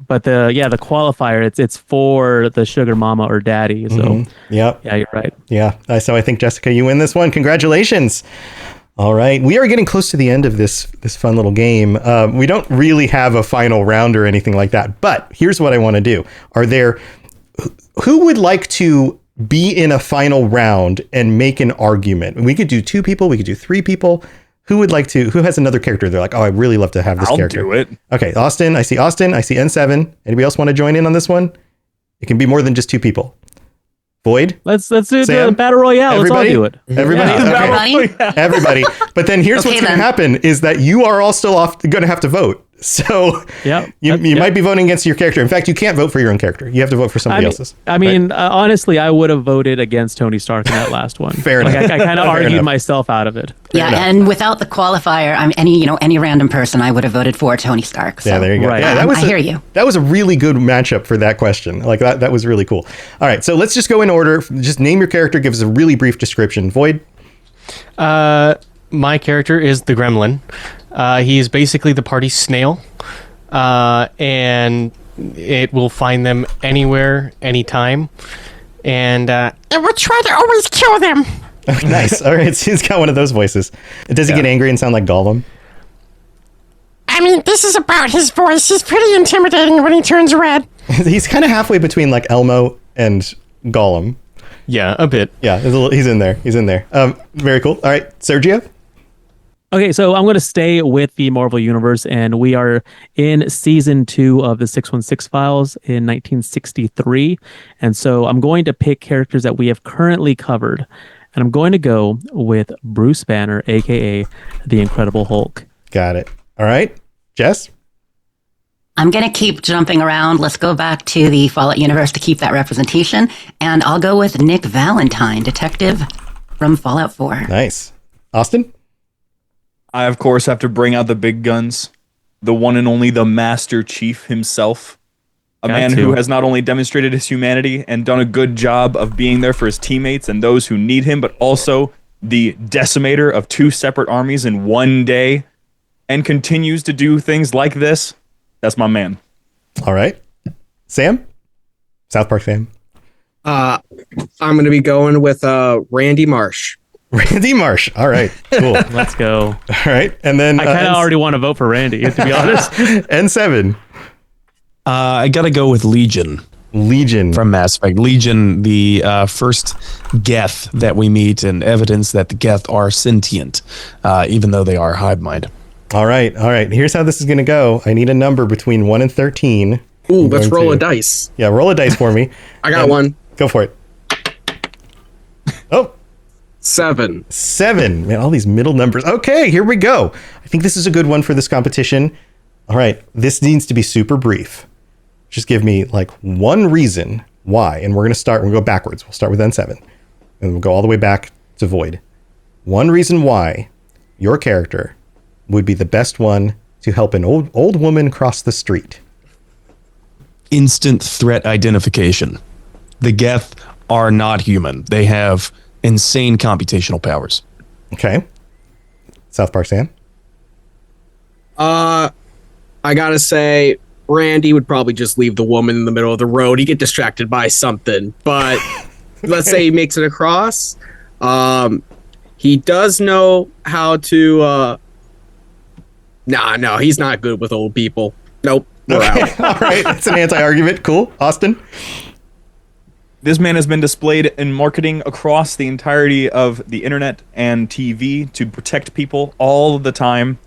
But the qualifier, it's for the sugar mama or daddy. So Yep. yeah, you're right. Yeah. So I think, Jessica, you win this one. Congratulations. All right. We are getting close to the end of this fun little game. We don't really have a final round or anything like that. But here's what I want to do. Who would like to be in a final round and make an argument? We could do 2 people. We could do 3 people. Who has another character? They're like, oh, I'd really love to have this character. I'll do it. Okay. Austin. I see N7. Anybody else want to join in on this one? It can be more than just 2 people. Void? Let's do Sam? the battle royale. Everybody? Let's all do it. Everybody? Yeah. Okay. Everybody. But then here's Okay, what's going to then. happen is that you are all still going to have to vote. So Yeah. you might be voting against your character. In fact, you can't vote for your own character. You have to vote for somebody else's. Honestly, I would have voted against Tony Stark in that last one. Fair enough. I kind of Fair argued enough. myself out of it. Yeah, enough. and without the qualifier, any random person, I would have voted for Tony Stark. So. Yeah, there you go. Right. Yeah, I hear you. That was a really good matchup for that question. Like that was really cool. All right, so let's just go in order. Just name your character, give us a really brief description. Void? My character is the Gremlin. He is basically the party snail, and it will find them anywhere, anytime, and it will try to always kill them. Oh, nice. All right, so he's got one of those voices. Does he get angry and sound like Gollum? I mean, this is about his voice. He's pretty intimidating when he turns red. He's kind of halfway between like Elmo and Gollum. Yeah, a bit. Yeah, he's in there. He's in there. Very cool. All right, Sergio. Okay, so I'm going to stay with the Marvel Universe, and we are in season 2 of the 616 Files in 1963. And so I'm going to pick characters that we have currently covered, and I'm going to go with Bruce Banner, aka the Incredible Hulk. Got it. All right, Jess. I'm going to keep jumping around. Let's go back to the Fallout universe to keep that representation. And I'll go with Nick Valentine, detective from Fallout 4. Nice. Austin? I, of course, have to bring out the big guns. The one and only the Master Chief himself. A man who has not only demonstrated his humanity and done a good job of being there for his teammates and those who need him, but also the decimator of 2 separate armies in one day and continues to do things like this. That's my man. All right. Sam? South Park Sam. I'm going to be going with Randy Marsh. Randy Marsh. All right. Cool. Let's go. All right. And then I kind of already want to vote for Randy, to be honest. N7. I got to go with Legion. Legion. From Mass Effect. Legion, the first Geth that we meet and evidence that the Geth are sentient, even though they are hive mind. All right. All right. Here's how this is going to go. I need a number between 1 and 13. Ooh, let's roll a dice. Yeah, roll a dice for me. I got one. Go for it. Oh. 7. 7. Man, all these middle numbers. Okay, here we go. I think this is a good one for this competition. All right. This needs to be super brief. Just give me like one reason why. And we're going to go backwards. We'll start with N7. And we'll go all the way back to Void. One reason why your character would be the best one to help an old woman cross the street. Instant threat identification. The Geth are not human. They have insane computational powers. Okay. South Park Sam? I gotta say, Randy would probably just leave the woman in the middle of the road. He'd get distracted by something. But let's say he makes it across. He does know how to... No, he's not good with old people. Nope. We're out. All right. That's an anti-argument. Cool. Austin? This man has been displayed in marketing across the entirety of the internet and TV to protect people all the time.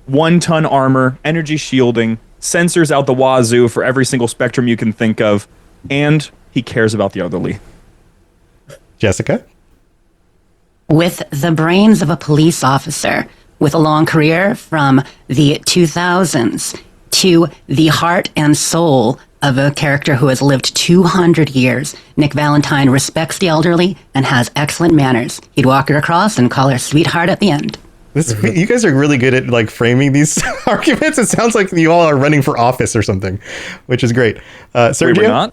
1-ton armor, energy shielding, sensors out the wazoo for every single spectrum you can think of, and he cares about the elderly. Jessica? With the brains of a police officer, with a long career from the 2000s to the heart and soul of a character who has lived 200 years, Nick Valentine respects the elderly and has excellent manners. He'd walk her across and call her sweetheart at the end. You guys are really good at like framing these arguments. It sounds like you all are running for office or something, which is great. Sergio? We're not?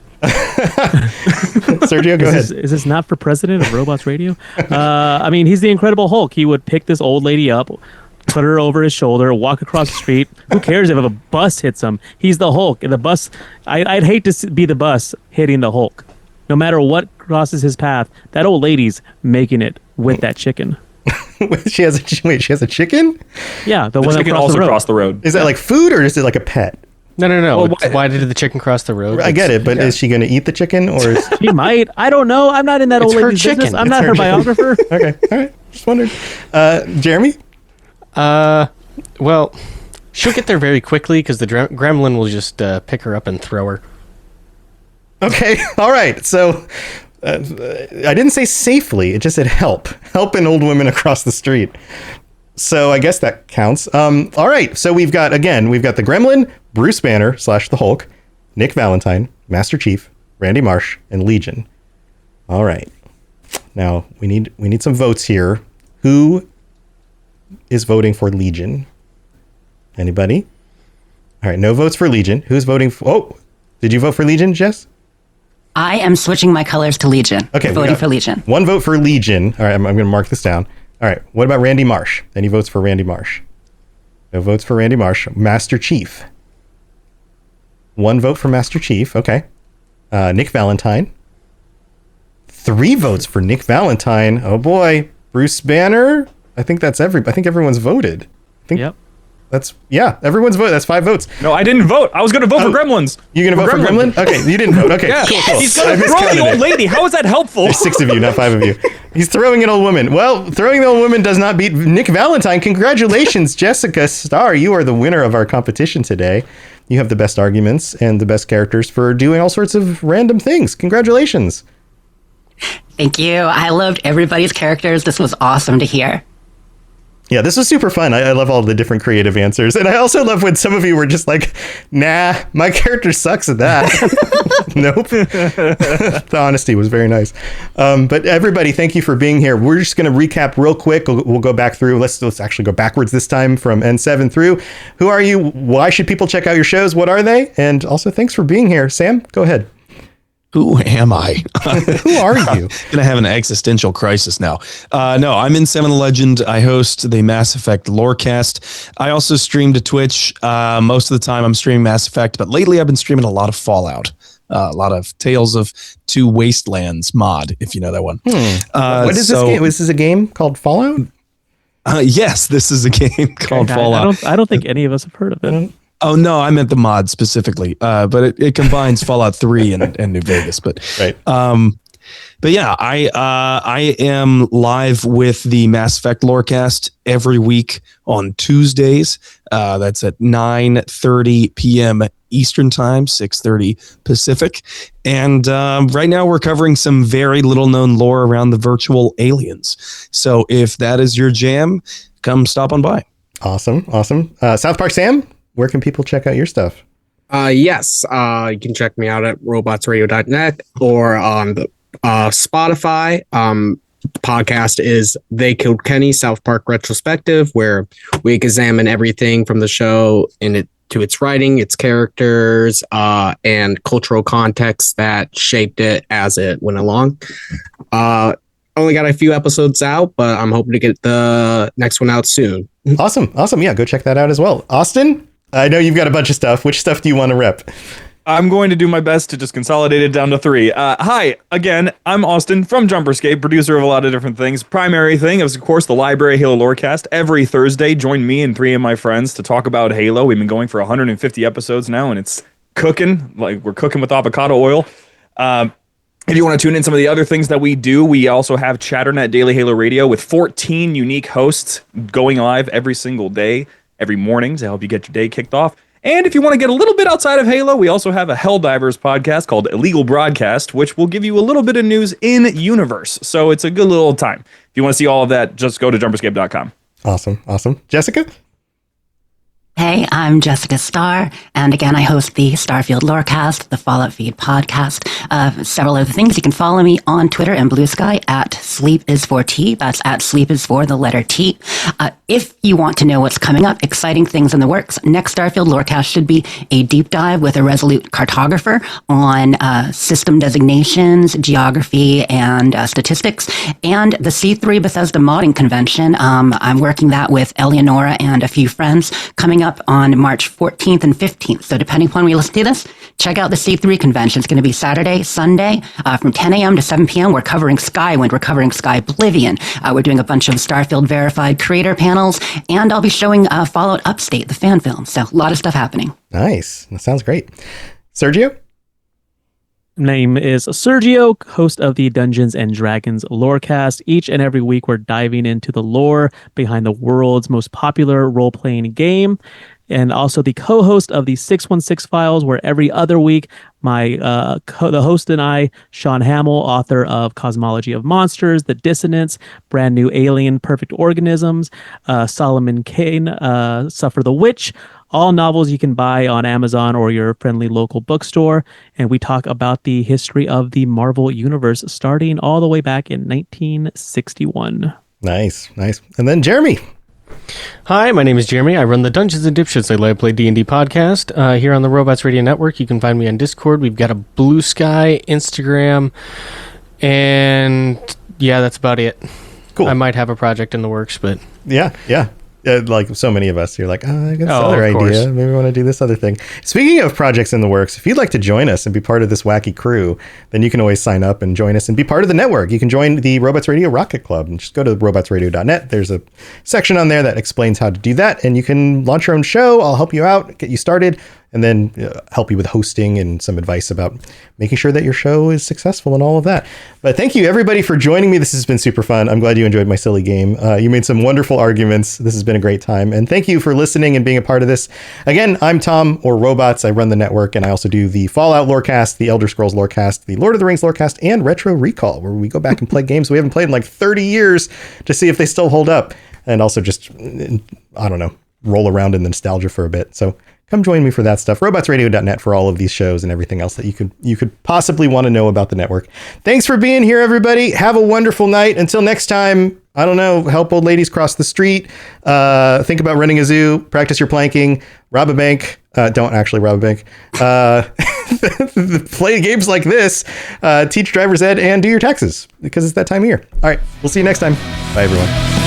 Sergio, go ahead. Is this not for president of Robots Radio? I mean, he's the Incredible Hulk. He would pick this old lady up, put her over his shoulder, walk across the street. Who cares if a bus hits him? He's the Hulk. And the bus, I'd hate to be the bus hitting the Hulk. No matter what crosses his path, that old lady's making it with that chicken. She has a chicken? Yeah, the The one that chicken crossed also the road. crossed the road. Is that like food or is it like a pet? No. Well, Why did the chicken cross the road? I get it, but is she going to eat the chicken or is... She might. I don't know. I'm not in that It's old her lady's business. chicken. I'm It's not her her chicken. biographer. Okay, all right. Just wondered. Jeremy? Well, she'll get there very quickly because the gremlin will just pick her up and throw her. Okay, all right. So I didn't say safely. It just said help. Help an old woman across the street. So I guess that counts. All right. So we've got the Gremlin, Bruce Banner / the Hulk, Nick Valentine, Master Chief, Randy Marsh, and Legion. All right. Now we need some votes here. Who is voting for Legion? Anybody? All right. No votes for Legion. Who's voting for... Oh, did you vote for Legion, Jess? I am switching my colors to Legion. Okay, we Voting got for Legion. One vote for Legion. All right, I'm going to mark this down. All right, what about Randy Marsh? Any votes for Randy Marsh? No votes for Randy Marsh. Master Chief. One vote for Master Chief. Okay. Nick Valentine. 3 votes for Nick Valentine. Oh boy. Bruce Banner. I think everyone's voted. Yep. Everyone's vote. That's 5 votes. No, I didn't vote. I was going to vote for Gremlins. You gonna vote for Gremlin? Okay, you didn't vote. Okay, Yeah. cool. He's going to throw the old lady. How is that helpful? There's 6 of you, not 5 of you. He's throwing an old woman. Well, throwing the old woman does not beat Nick Valentine. Congratulations, Jessica Starr. You are the winner of our competition today. You have the best arguments and the best characters for doing all sorts of random things. Congratulations. Thank you. I loved everybody's characters. This was awesome to hear. Yeah, this was super fun. I love all the different creative answers. And I also love when some of you were just like, nah, my character sucks at that. Nope. The honesty was very nice. But everybody, thank you for being here. We're just going to recap real quick. We'll go back through. Let's actually go backwards this time from N7 through. Who are you? Why should people check out your shows? What are they? And also, thanks for being here. Sam, go ahead. Who am I? Who are you? Gonna have an existential crisis now. No, I'm N7 Legend. I host the Mass Effect Lorecast. I also stream to Twitch. Most of the time I'm streaming Mass Effect, but lately I've been streaming a lot of Fallout. A lot of Tales of Two Wastelands mod, if you know that one. What is this game? Is this a game called Fallout? Yes, this is a game called Fallout. I don't think any of us have heard of it. Oh no, I meant the mod specifically, but it combines Fallout 3 and New Vegas. But right. But yeah, I am live with the Mass Effect Lorecast every week on Tuesdays. That's at 9:30 p.m. Eastern Time, 6:30 Pacific. And right now we're covering some very little known lore around the virtual aliens. So if that is your jam, come stop on by. Awesome. South Park Sam, where can people check out your stuff? Yes, you can check me out at robotsradio.net or on the Spotify. The podcast is They Killed Kenny, South Park Retrospective, where we examine everything from the show to its writing, its characters, and cultural context that shaped it as it went along. Only got a few episodes out, but I'm hoping to get the next one out soon. Awesome. Yeah, go check that out as well. Austin, I know you've got a bunch of stuff. Which stuff do you want to rep? I'm going to do my best to just consolidate it down to 3. Hi, again, I'm Austin from Jumperscape, producer of a lot of different things. Primary thing is, of course, the Library Halo Lorecast. Every Thursday, join me and 3 of my friends to talk about Halo. We've been going for 150 episodes now, and it's cooking. Like, we're cooking with avocado oil. If you want to tune in some of the other things that we do, we also have Chatternet Daily Halo Radio with 14 unique hosts going live every single day, every morning to help you get your day kicked off. And if you want to get a little bit outside of Halo, we also have a Helldivers podcast called Illegal Broadcast, which will give you a little bit of news in universe. So it's a good little time. If you want to see all of that, just go to jumperscape.com. Awesome. Jessica? Hey, I'm Jessica Starr, and again, I host the Starfield Lorecast, the Fallout Feed podcast, several other things. You can follow me on Twitter and Blue Sky at SleepIs4T. That's at Sleep is for the letter T. If you want to know what's coming up, exciting things in the works, next Starfield Lorecast should be a deep dive with a resolute cartographer on system designations, geography, and statistics, and the C3 Bethesda modding convention. I'm working that with Eleonora and a few friends coming up on March 14th and 15th. So depending upon when you listen to this, check out the C3 convention. It's going to be Saturday, Sunday, from 10 a.m. to 7 p.m. We're covering Skywind. We're covering Sky Oblivion. We're doing a bunch of Starfield verified creator panels, and I'll be showing Fallout Upstate, the fan film. So a lot of stuff happening. Nice. That sounds great. Sergio? Name is Sergio, host of the Dungeons and Dragons Lorecast. Each and every week, we're diving into the lore behind the world's most popular role-playing game, and also the co-host of the 616 Files, where every other week, the host and I, Sean Hamill, author of Cosmology of Monsters, The Dissonance, Brand New Alien, Perfect Organisms, Solomon Kane, Suffer the Witch, all novels you can buy on Amazon or your friendly local bookstore. And we talk about the history of the Marvel Universe starting all the way back in 1961. Nice. And then Jeremy. Hi, my name is Jeremy. I run the Dungeons and Dipshits, a live play D&D podcast here on the Robots Radio Network. You can find me on Discord. We've got a Blue Sky, Instagram, and yeah, that's about it. Cool. I might have a project in the works, but Yeah. Like so many of us, you're like, I got this Oh, other of course. idea. Maybe we want to do this other thing. Speaking of projects in the works, if you'd like to join us and be part of this wacky crew, then you can always sign up and join us and be part of the network. You can join the Robots Radio Rocket Club and just go to robotsradio.net. There's a section on there that explains how to do that, and you can launch your own show. I'll help you out, get you started, and then help you with hosting and some advice about making sure that your show is successful and all of that. But thank you, everybody, for joining me. This has been super fun. I'm glad you enjoyed my silly game. You made some wonderful arguments. This has been a great time. And thank you for listening and being a part of this. Again, I'm Tom, or Robots. I run the network, and I also do the Fallout Lorecast, the Elder Scrolls Lorecast, the Lord of the Rings Lorecast, and Retro Recall, where we go back and play games we haven't played in like 30 years to see if they still hold up. And also just, I don't know, roll around in the nostalgia for a bit. So come join me for that stuff. Robotsradio.net for all of these shows and everything else that you could possibly want to know about the network. Thanks for being here, everybody. Have a wonderful night. Until next time, I don't know, help old ladies cross the street. Think about running a zoo. Practice your planking. Rob a bank. Don't actually rob a bank. Play games like this. Teach driver's ed and do your taxes because it's that time of year. All right. We'll see you next time. Bye, everyone.